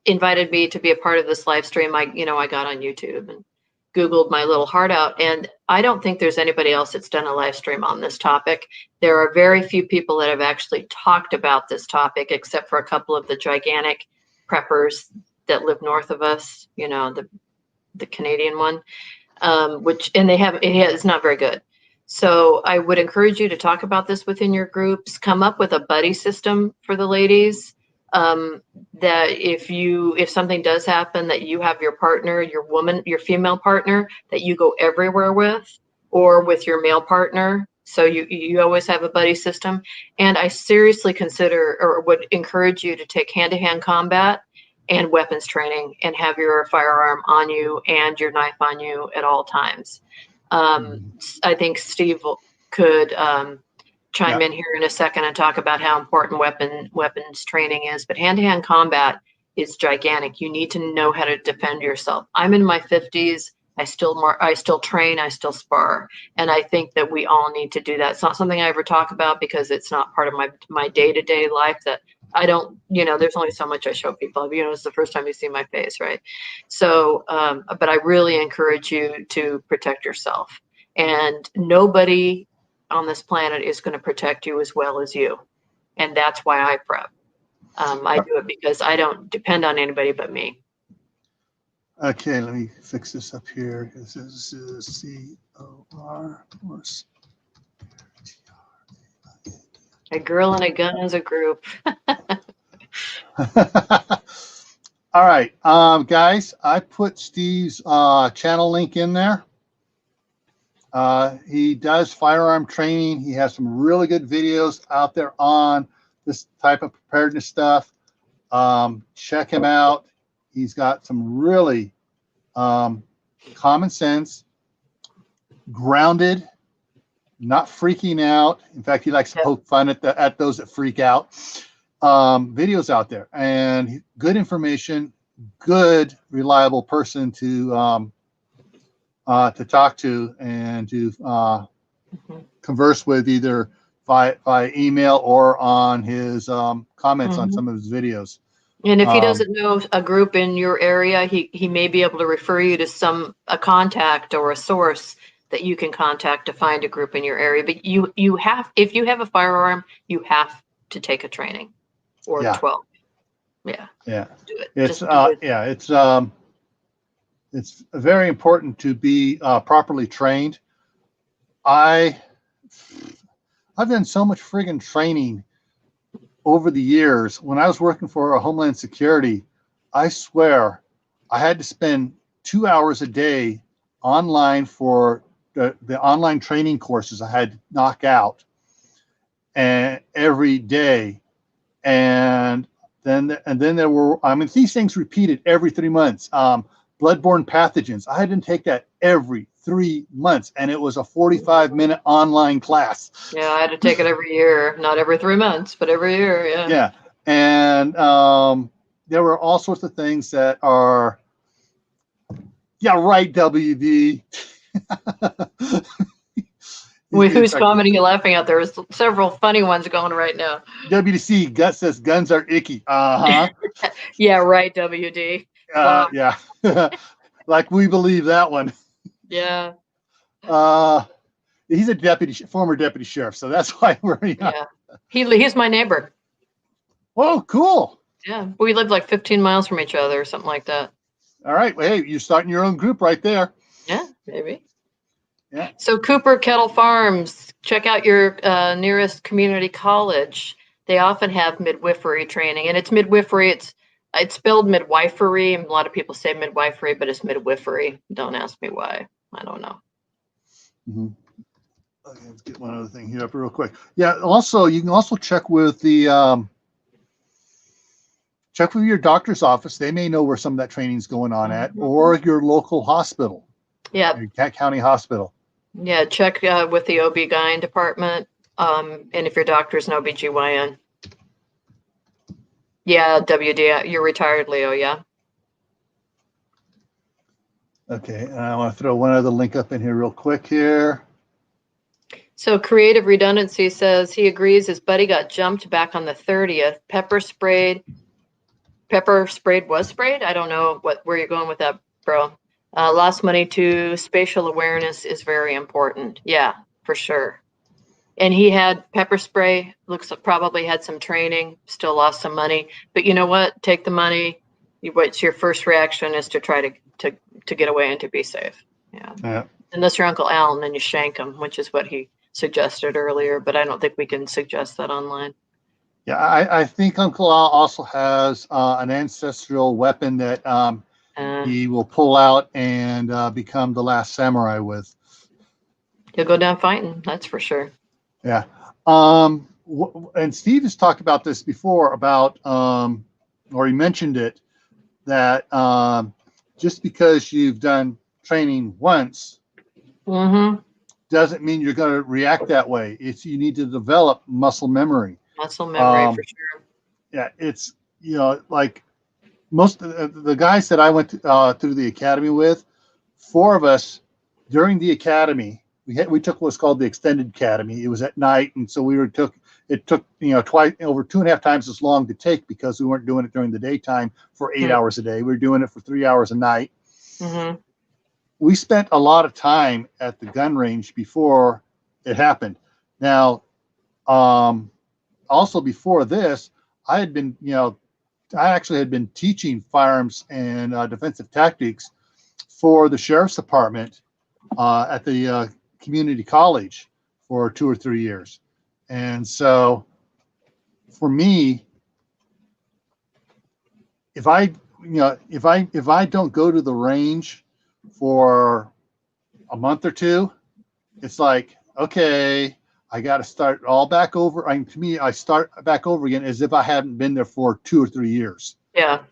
invited me to be a part of this live stream, I got on YouTube and Googled my little heart out, and I don't think there's anybody else that's done a live stream on this topic. There are very few people that have actually talked about this topic, except for a couple of the gigantic preppers that live north of us, the Canadian one, it's not very good. So I would encourage you to talk about this within your groups, come up with a buddy system for the ladies, that if something does happen, that you have your partner, your female partner that you go everywhere with, or with your male partner. So you always have a buddy system. And I seriously consider, or would encourage you to take hand-to-hand combat and weapons training and have your firearm on you and your knife on you at all times. I think Steve could chime in here in a second and talk about how important weapons training is, but hand-to-hand combat is gigantic. You need to know how to defend yourself. I'm in my 50s. I still train, I still spar. And I think that we all need to do that. It's not something I ever talk about because it's not part of my day-to-day life, that I don't, there's only so much I show people. It's the first time you see my face, right? So, but I really encourage you to protect yourself. And nobody on this planet is going to protect you as well as you. And that's why I prep. I do it because I don't depend on anybody but me. Okay, let me fix this up here. This is COR. A girl and a gun as a group. All right, guys, I put Steve's channel link in there. He does firearm training. He has some really good videos out there on this type of preparedness stuff. Check him out. He's got some really common sense, grounded, not freaking out. In fact, he likes to poke fun at those that freak out. Videos out there, and good information, good, reliable person to talk to and to converse with, either by email or on his comments on some of his videos. And if he doesn't know a group in your area, he may be able to refer you to a contact or a source that you can contact to find a group in your area. But if you have a firearm, you have to take a training or 12. Yeah. Do it. It's very important to be properly trained. I've done so much friggin' training over the years. When I was working for Homeland Security, I swear I had to spend 2 hours a day online for the online training courses I had to knock out, and every day. And then there were, these things repeated every 3 months. Bloodborne pathogens, I had to take that every 3 months, and it was a 45-minute online class. Yeah, I had to take it every year, not every 3 months, but every year. Yeah. And there were all sorts of things that are, right, WD. Who's commenting and laughing out there? There's several funny ones going right now. WDC Gut says guns are icky. Yeah, right, WD. Yeah. Like we believe that one. Yeah. He's a former deputy sheriff, so that's why we're. Yeah. He's my neighbor. Oh, cool. Yeah, we live like 15 miles from each other or something like that. All right. Well, hey, you're starting your own group right there. Maybe. Yeah. So Cooper Kettle Farms, check out your nearest community college. They often have midwifery training, and it's midwifery. It's spelled midwifery. A lot of people say midwifery, but it's midwifery. Don't ask me why. I don't know. Mm-hmm. Okay, let's get one other thing here up real quick. Yeah. Also, you can also check with the check with your doctor's office. They may know where some of that training is going on at, or your local hospital. Yeah. Your county hospital. Yeah, check with the OB-GYN department, and if your doctor's an OB-GYN. Yeah, WD, you're retired, Leo, yeah. Okay, and I want to throw one other link up in here real quick here. So Creative Redundancy says he agrees his buddy got jumped back on the 30th. Pepper sprayed was sprayed? I don't know where you're going with that, bro. Lost money too. Spatial awareness is very important. Yeah, for sure. And he had pepper spray. Looks like probably had some training. Still lost some money. But you know what? Take the money. What's your first reaction is to try to get away and to be safe. Yeah. Unless you're Uncle Al, and then you shank him, which is what he suggested earlier. But I don't think we can suggest that online. Yeah, I think Uncle Al also has an ancestral weapon that he will pull out and become the last samurai with. He'll go down fighting, that's for sure. Yeah. And Steve has talked about this before about, or he mentioned it, that just because you've done training once doesn't mean you're going to react that way. You need to develop muscle memory. Muscle memory for sure. Yeah, it's, like most of the guys that I went through the academy with, 4 of us during the academy, we took what's called the extended academy. It was at night, and so it took twice, over 2.5 times as long to take, because we weren't doing it during the daytime for 8 hours a day. We were doing it for 3 hours a night. We spent a lot of time at the gun range before it happened. Now, also before this, I actually had been teaching firearms and defensive tactics for the sheriff's department at the community college for 2 or 3 years. And so for me, if I don't go to the range for a month or two, it's like, okay, I got to start all back over. To me, I start back over again as if I hadn't been there for 2 or 3 years. Yeah.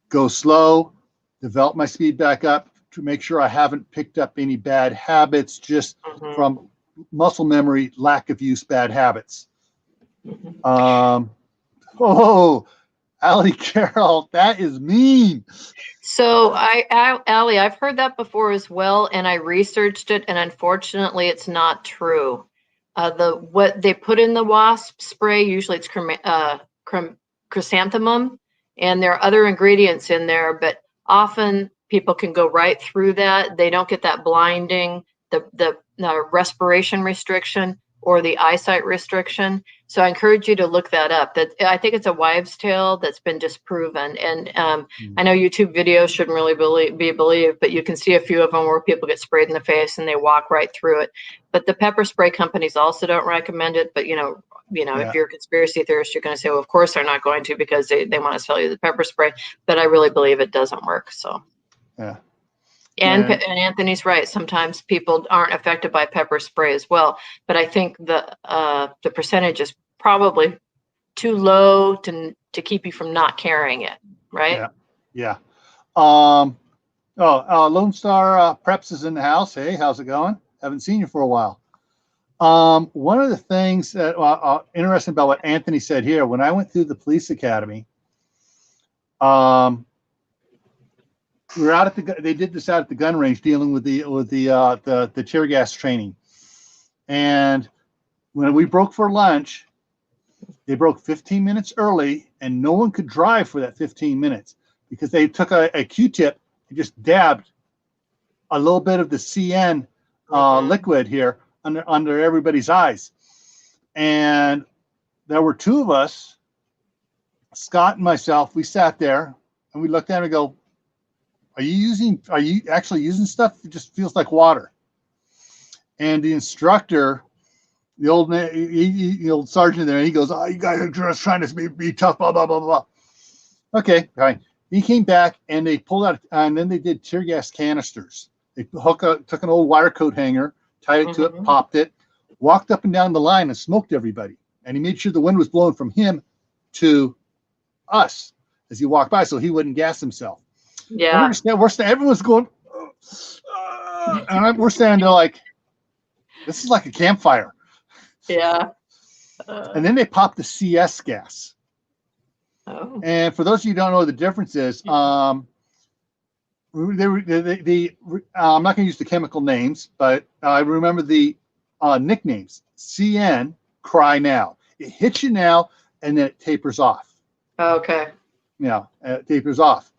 Go slow, develop my speed back up to make sure I haven't picked up any bad habits just from muscle memory, lack of use, bad habits. Allie Carroll, that is mean. So Allie, I've heard that before as well, and I researched it, and unfortunately, it's not true. What they put in the wasp spray, usually it's chrysanthemum, and there are other ingredients in there, but often people can go right through that. They don't get that blinding, the respiration restriction, or the eyesight restriction. So I encourage you to look that up. I think it's a wives' tale that's been disproven. And I know YouTube videos shouldn't really be believed, but you can see a few of them where people get sprayed in the face and they walk right through it. But the pepper spray companies also don't recommend it. But if you're a conspiracy theorist, you're going to say, well, of course they're not going to, because they want to sell you the pepper spray. But I really believe it doesn't work. So yeah. And Anthony's right. Sometimes people aren't affected by pepper spray as well. But I think the percentage is probably too low to keep you from not carrying it, right? Yeah. Lone Star Preps is in the house. Hey, how's it going? Haven't seen you for a while. One of the things that interesting about what Anthony said here, when I went through the police academy, we were out they did this out at the gun range, dealing with the tear gas training. And when we broke for lunch, they broke 15 minutes early, and no one could drive for that 15 minutes because they took a Q-tip and just dabbed a little bit of the CN liquid here under everybody's eyes. And there were 2 of us, Scott and myself. We sat there and we looked at him and go, are you actually using stuff? It just feels like water. And the instructor, the old sergeant there, he goes, oh, you guys are just trying to be tough, blah, blah, blah, blah. Okay, fine. He came back and they pulled out, and then they did tear gas canisters. They took an old wire coat hanger, tied it to it, popped it, walked up and down the line and smoked everybody. And he made sure the wind was blowing from him to us as he walked by so he wouldn't gas himself. Yeah. Everyone's going, and we're standing there like, this is like a campfire. Yeah. And then they popped the CS gas. Oh. And for those of you who don't know what the difference is, I'm not going to use the chemical names, but I remember the nicknames. CN, cry now. It hits you now, and then it tapers off. Okay. Yeah, it tapers off.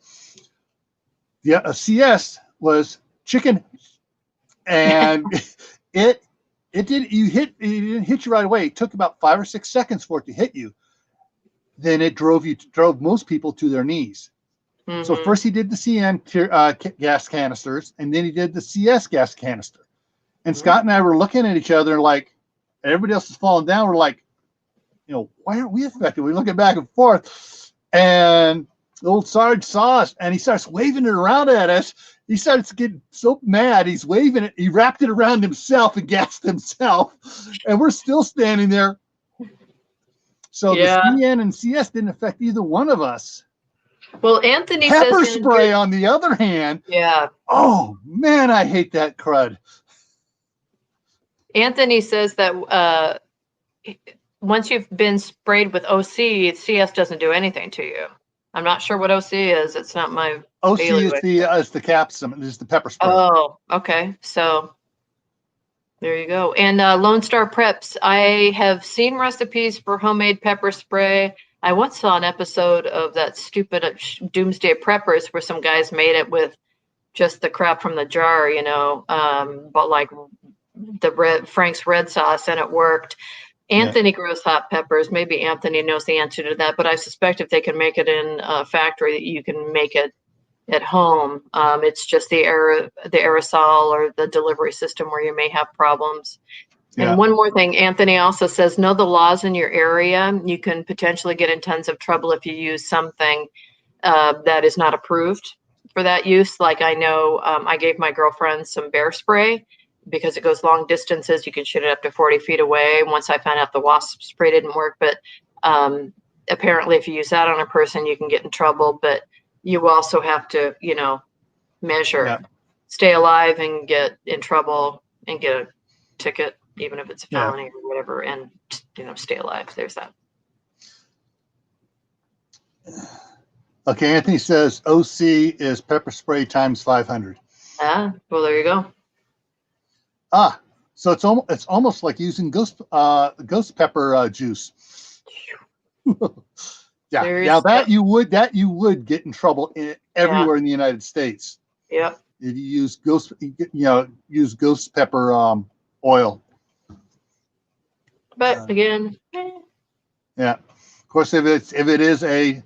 Yeah, a CS was chicken, and it didn't hit you right away. It took about 5 or 6 seconds for it to hit you. Then it drove most people to their knees. Mm-hmm. So first he did the CN gas canisters, and then he did the CS gas canister. And Scott and I were looking at each other like, everybody else is falling down. We're like, why aren't we affected? We're looking back and forth, and the old Sarge saw us, and he starts waving it around at us. He starts getting so mad. He's waving it. He wrapped it around himself and gassed himself, and we're still standing there. So the CN and CS didn't affect either one of us. Well, Anthony Pepper says spray, on the other hand. Yeah. Oh man, I hate that crud. Anthony says that once you've been sprayed with OC, CS doesn't do anything to you. I'm not sure what OC is. It's not my OC is the capsum. It is the pepper spray. Oh, okay. So there you go. And Lone Star Preps, I have seen recipes for homemade pepper spray. I once saw an episode of that stupid Doomsday Preppers where some guys made it with just the crap from the jar, but like the Frank's red sauce, and it worked. Anthony grows hot peppers. Maybe Anthony knows the answer to that, but I suspect if they can make it in a factory, that you can make it at home. It's just the aerosol or the delivery system where you may have problems. Yeah. And one more thing, Anthony also says, know the laws in your area. You can potentially get in tons of trouble if you use something that is not approved for that use. Like I know I gave my girlfriend some bear spray because it goes long distances. You can shoot it up to 40 feet away. Once I found out the wasp spray didn't work, but apparently if you use that on a person, you can get in trouble. But you also have to, measure, stay alive and get in trouble and get a ticket, even if it's a felony or whatever, and, stay alive. There's that. Okay, Anthony says OC is pepper spray times 500. Well, there you go. So it's almost like using ghost pepper juice. That you would get in trouble everywhere in the United States. Yeah. If you use ghost pepper oil. But again, yeah. Of course, if it is a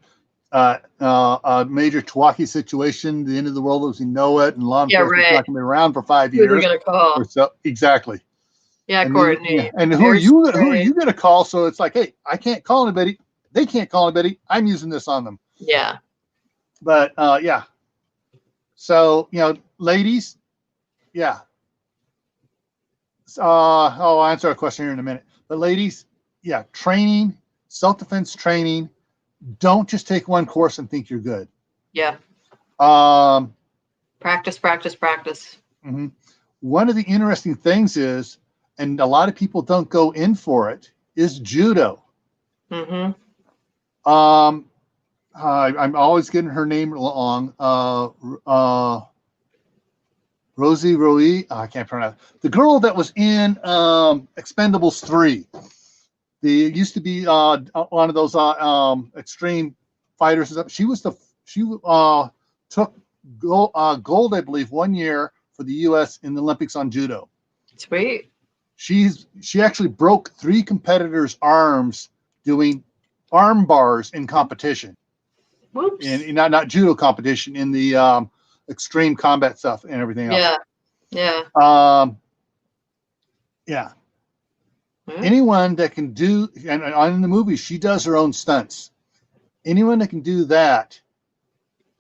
major TEOTWAWKI situation, the end of the world as we know it, and law enforcement's not going to be around for 5 years. Who are going to call? Exactly. Yeah, Courtney. And who are you going to call? So it's like, hey, I can't call anybody. They can't call anybody. I'm using this on them. Yeah. But so ladies, I'll answer a question here in a minute. But ladies, training, self-defense training. Don't just take one course and think you're good. Yeah. Practice. Mm-hmm. One of the interesting things is, and a lot of people don't go in for it, is judo. Mm-hmm. I'm always getting her name wrong. Rosie Roe. I can't pronounce it. The girl that was in Expendables 3. There used to be one of those extreme fighters. She took gold, I believe, 1 year for the U.S. in the Olympics on judo. Sweet. She actually broke 3 competitors' arms doing arm bars in competition. Whoops. In not judo competition, in the extreme combat stuff and everything else. Yeah. Yeah. Anyone that can do, and on the movie, she does her own stunts. Anyone that can do that.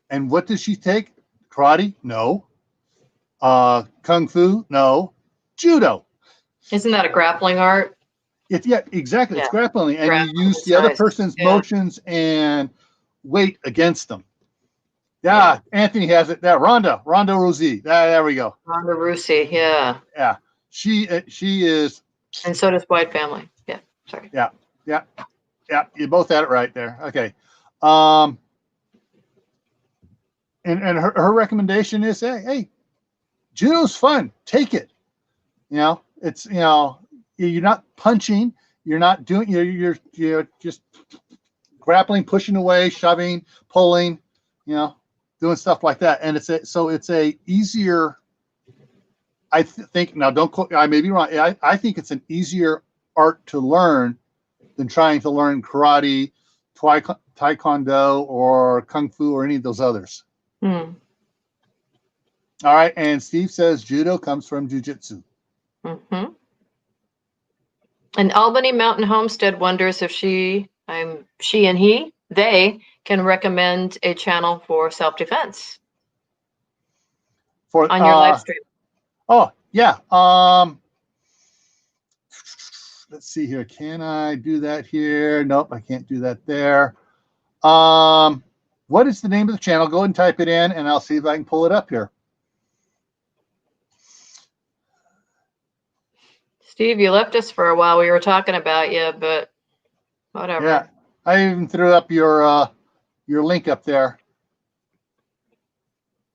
And what does she take? Karate? No. Kung Fu? No. Judo. Isn't that a grappling art? Yeah, exactly. Yeah. It's grappling. And Grappling you use is the other nice. person's motions and weight against them. Yeah, Anthony has it. That Ronda Rousey. There we go. Ronda Rousey, yeah. Yeah. She is. And so does White Family. Yeah, sorry. Yeah. You both had it right there. Okay. And her recommendation is, hey, judo's fun. Take it. It's you're not punching. You're not doing. You're just grappling, pushing away, shoving, pulling. Doing stuff like that. And it's a easier. I think now. Don't quote. I may be wrong. I think it's an easier art to learn than trying to learn karate, taekwondo, or kung fu, or any of those others. All right, and Steve says judo comes from jujitsu. And Albany Mountain Homestead wonders if they can recommend a channel for self-defense on your live stream. Oh yeah. Let's see here. Can I do that here? Nope, I can't do that there. What is the name of the channel? Go ahead and type it in, and I'll see if I can pull it up here. Steve, you left us for a while. We were talking about you, but whatever. Yeah, I even threw up your link up there.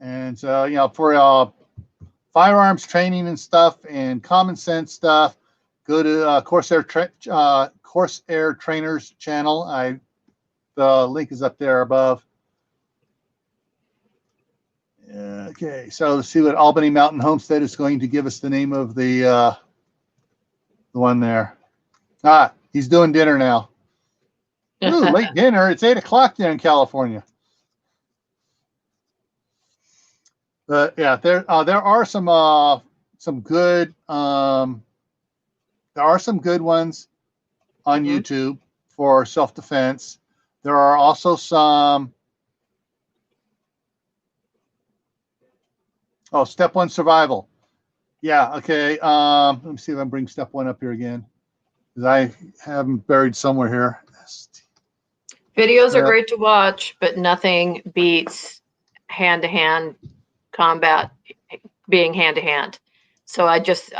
And so, for firearms training and stuff and common sense stuff, go to Corsair Trainers channel. The link is up there above. Okay, so let's see what Albany Mountain Homestead is going to give us the name of the one there. He's doing dinner now. Ooh, late dinner. It's 8 o'clock there in California. But yeah, there are some good ones on YouTube for self-defense. There are also some. Oh, Step 1 Survival. Yeah, okay. Let me see if I can bring Step 1 up here again, because I have them buried somewhere here. Videos are great to watch, but nothing beats hand-to-hand combat being hand-to-hand. So I just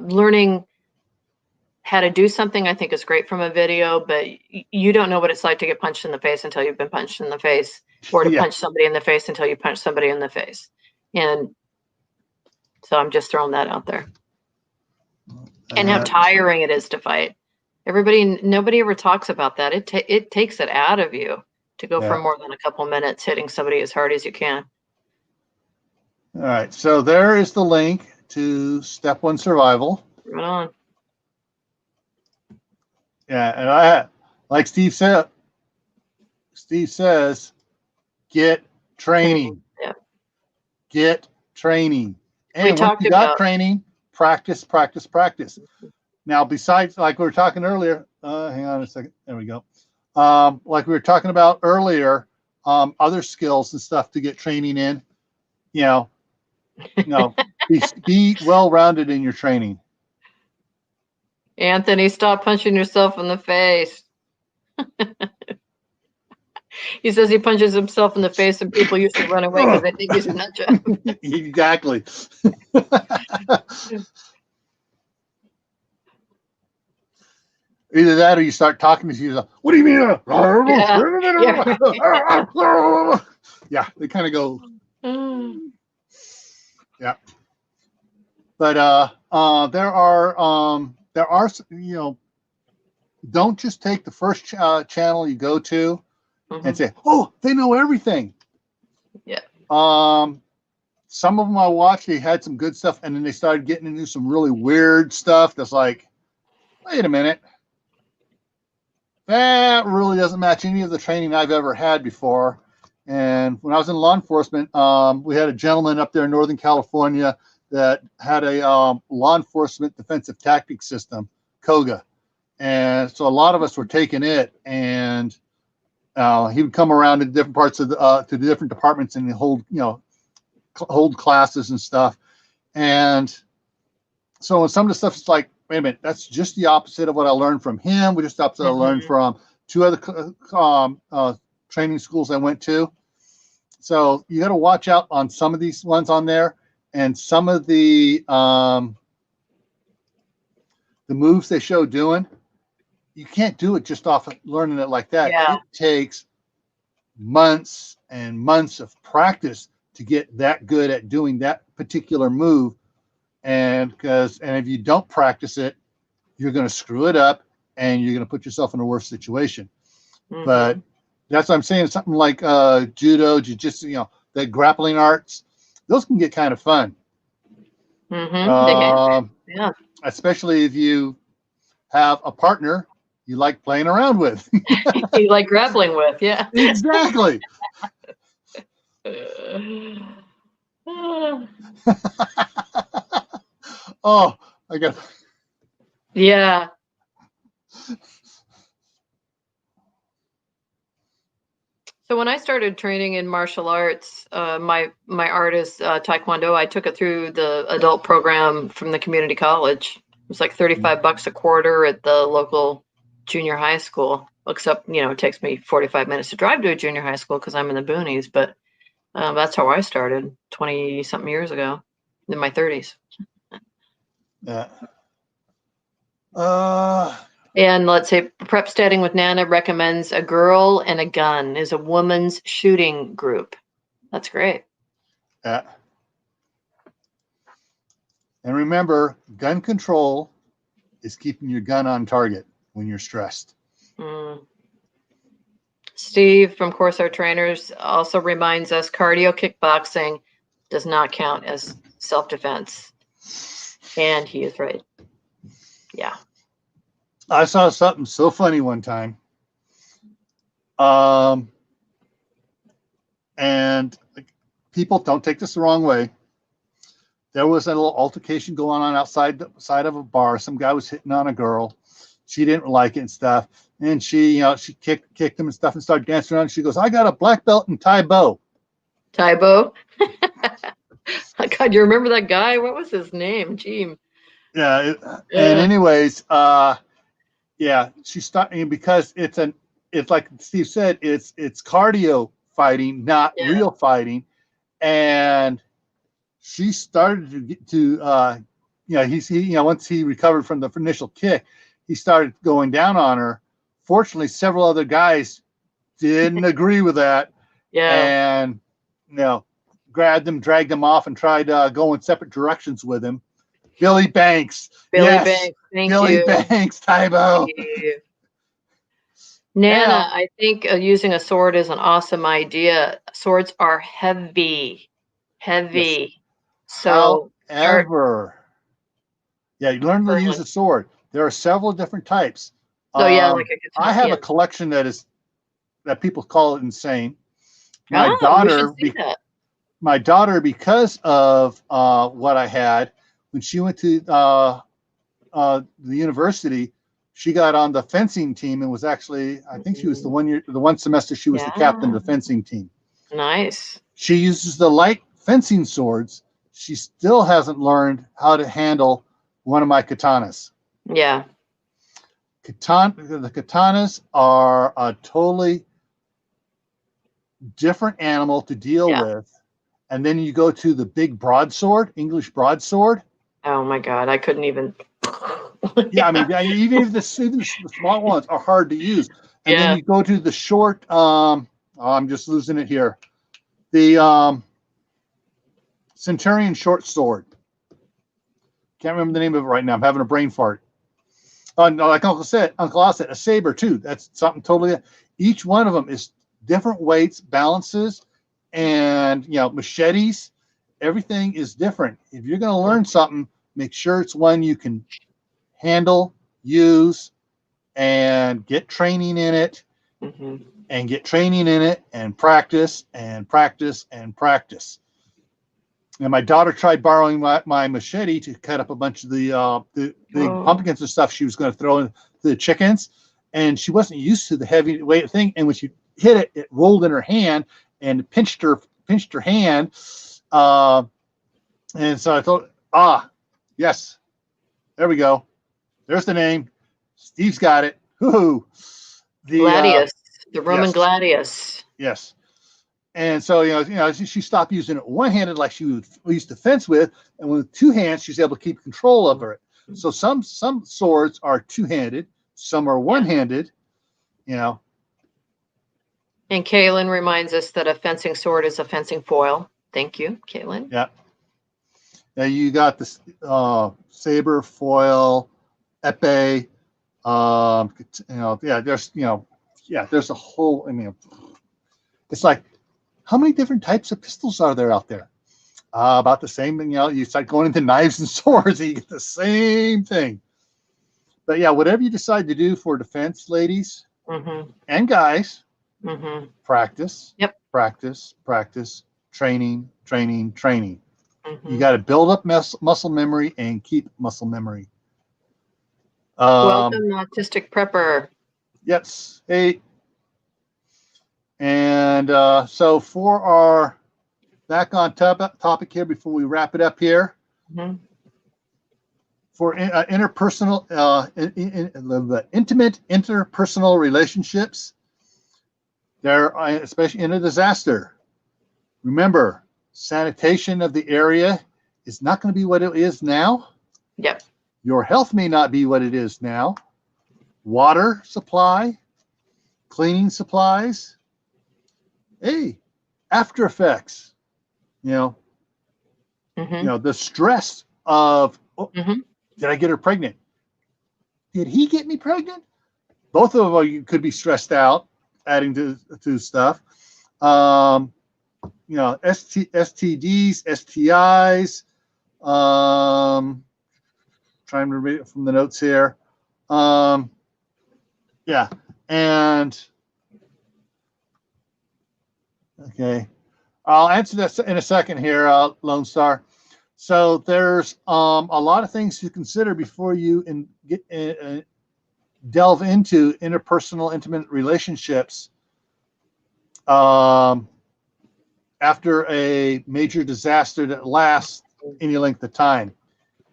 learning how to do something I think is great from a video, but you don't know what it's like to get punched in the face until you've been punched in the face, or to punch somebody in the face until you punch somebody in the face. And so I'm just throwing that out there. And how tiring it is to fight. Nobody ever talks about that. It takes it out of you to go for more than a couple minutes hitting somebody as hard as you can. All right, so there is the link to Step 1 Survival. Right on. Yeah, and like Steve says, get training. Yeah. Get training. And once you got training, practice. Now, besides, like we were talking earlier, hang on a second. There we go. Like we were talking about earlier, other skills and stuff to get training in. Be well-rounded in your training. Anthony, stop punching yourself in the face. He says he punches himself in the face and people used to run away because they think he's a nut job. Exactly. Either that or you start talking to yourself. What do you mean? Yeah, they kind of go. Yeah. But there are don't just take the first channel you go to and say, oh, they know everything. Yeah. Some of them I watched, they had some good stuff, and then they started getting into some really weird stuff that's like, wait a minute. That really doesn't match any of the training I've ever had before. And when I was in law enforcement, we had a gentleman up there in Northern California that had a law enforcement defensive tactics system, COGA. And so a lot of us were taking it, and he would come around to different parts of to the different departments and hold classes and stuff. And so in some of the stuff, it's like, wait a minute, that's just the opposite of what I learned from him. Just the opposite I learned from two other training schools I went to. So you got to watch out on some of these ones on there, and some of the moves they show doing. You can't do it just off of learning it like that. Yeah. It takes months and months of practice to get that good at doing that particular move. And if you don't practice it, you're going to screw it up and you're going to put yourself in a worse situation. But that's what I'm saying. Something like judo, jiu-jitsu, the grappling arts, those can get kind of fun. Yeah. Especially if you have a partner you like playing around with. You like grappling with, yeah. Exactly. Oh, I got. Yeah. So when I started training in martial arts, my art is Taekwondo. I took it through the adult program from the community college. It was like $35 a quarter at the local junior high school, except, it takes me 45 minutes to drive to a junior high school because I'm in the boonies. But that's how I started 20-something years ago, in my 30s. Yeah. And let's say Prep Studying with Nana recommends A Girl and a Gun is a woman's shooting group. That's great. Yeah. And remember, gun control is keeping your gun on target when you're stressed. Steve from Corsair Trainers also reminds us cardio kickboxing does not count as self-defense. And he is right. Yeah. I saw something so funny one time. And people, don't take this the wrong way. There was a little altercation going on outside of a bar. Some guy was hitting on a girl. She didn't like it and stuff. And she kicked him and stuff and started dancing around. She goes, "I got a black belt in Taibo." Taibo? God, you remember that guy? What was his name? Gee. Yeah. And anyways, she started, because it's like Steve said, it's cardio fighting, not real fighting. And she started to get to, once he recovered from the initial kick, he started going down on her. Fortunately, several other guys didn't agree with that. Yeah. And, grabbed him, dragged him off, and tried going separate directions with him. Billy Banks. Banks. Billy Banks, Taibo. Nana, I think using a sword is an awesome idea. Swords are heavy. Yes. So, however, you learn to use a sword. There are several different types. So like a guitar, I have a collection that people call it insane. My daughter, because of what I had, when she went to the university, she got on the fencing team and was actually, I think she was the one semester she was the captain of the fencing team. Nice. She uses the light fencing swords. She still hasn't learned how to handle one of my katanas. Yeah. The katanas are a totally different animal to deal with. And then you go to the big broadsword, English broadsword. Oh my God, I couldn't even. Even the small ones are hard to use. And then you go to the short, I'm just losing it here. The Centurion short sword. Can't remember the name of it right now. I'm having a brain fart. No, like Uncle said, a saber too. That's something totally. Each one of them is different weights, balances, and machetes. Everything is different. If you're going to learn something, make sure it's one you can handle, use, and get training in it. and get training in it and practice and practice and practice. And my daughter tried borrowing my machete to cut up a bunch of the big pumpkins and stuff she was going to throw in the chickens. And she wasn't used to the heavy weight thing. And when she hit it, it rolled in her hand and pinched her hand. And so I thought, yes, there we go. There's the name. Steve's got it. Woo-hoo. Gladius, the Roman Gladius. Yes. And so, she stopped using it one-handed like she used to fence with, and with two hands, she's able to keep control of it. So some swords are two-handed, some are one-handed, And Kaylin reminds us that a fencing sword is a fencing foil. Thank you, Kaylin. Yeah. Now you got this saber, foil, epee. There's a whole. It's like, how many different types of pistols are there out there? About the same. You start going into knives and swords, and you get the same thing. But yeah, whatever you decide to do for defense, ladies and guys, practice. Yep. Practice. Training. You got to build up muscle memory and keep muscle memory. Welcome, autistic prepper. Yes. Hey. And so for our back on topic here before we wrap it up here, for interpersonal, intimate interpersonal relationships, especially in a disaster, remember, sanitation of the area is not going to be what it is now. Yep. Your health may not be what it is now. Water supply, cleaning supplies. Hey, after effects, the stress of, did I get her pregnant? Did he get me pregnant? Both of you could be stressed out, adding to stuff. STDs, STIs, trying to read it from the notes here. And okay, I'll answer that in a second here, Lone Star. So there's a lot of things to consider before you delve into interpersonal, intimate relationships after a major disaster that lasts any length of time.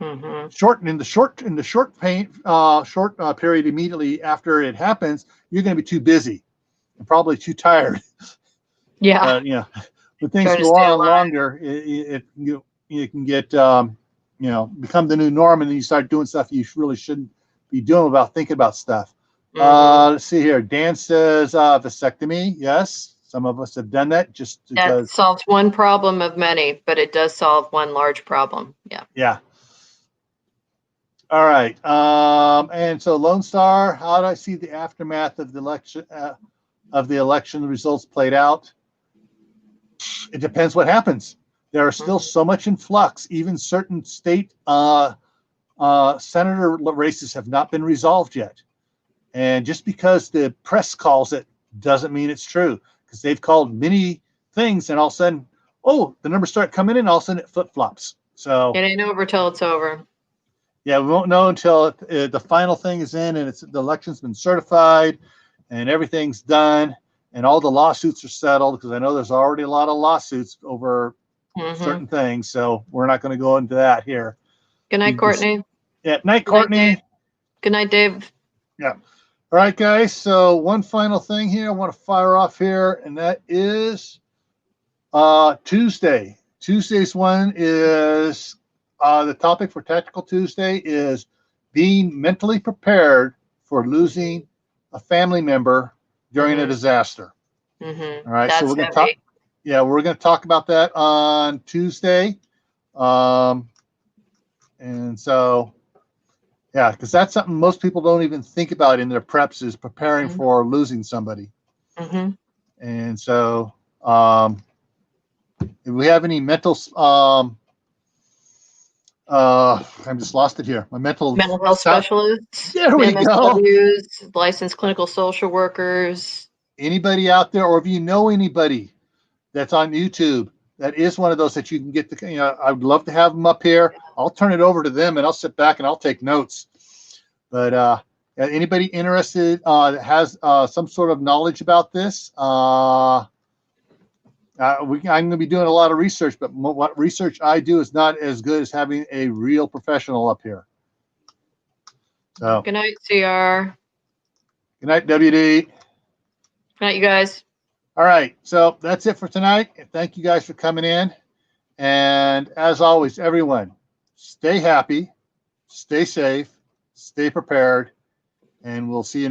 In the short period immediately after it happens, you're going to be too busy and probably too tired. Yeah. When things go on longer, it can get become the new norm, and then you start doing stuff you really shouldn't be doing without thinking about stuff. Let's see here. Dan says vasectomy. Yes, some of us have done that just because. That solves one problem of many, but it does solve one large problem. Yeah. Yeah. All right. And so Lone Star, how do I see the aftermath of the election? The results played out. It depends what happens. There are still so much in flux. Even certain state senator races have not been resolved yet. And just because the press calls it doesn't mean it's true, because they've called many things, and all of a sudden, the numbers start coming in, and all of a sudden it flip-flops. So it ain't over till it's over. Yeah, we won't know until the final thing is in, and the election's been certified, and everything's done, and all the lawsuits are settled, because I know there's already a lot of lawsuits over certain things, so we're not going to go into that here. Good night, Courtney. Night, Courtney. Good night, Dave. Yeah. All right, guys, so one final thing here I want to fire off here, and that is Tuesday. Tuesday's one is the topic for Tactical Tuesday is being mentally prepared for losing a family member during a disaster. All right, that's so we're going to talk. Yeah, we're going to talk about that on Tuesday. And so, yeah, because that's something most people don't even think about in their preps, is preparing for losing somebody. And so, if we have any mental, I'm just lost it here. My mental health specialists. There we go. MSWs, licensed clinical social workers. anybody out there, or if you know anybody that's on YouTube that is one of those that you can get the, I would love to have them up here. I'll turn it over to them and I'll sit back and I'll take notes. But anybody interested that has some sort of knowledge about this, I'm going to be doing a lot of research, but what research I do is not as good as having a real professional up here. So, good night, CR. Good night, WD. Good night, you guys. All right, so that's it for tonight. Thank you guys for coming in. And as always, everyone, stay happy, stay safe, stay prepared, and we'll see you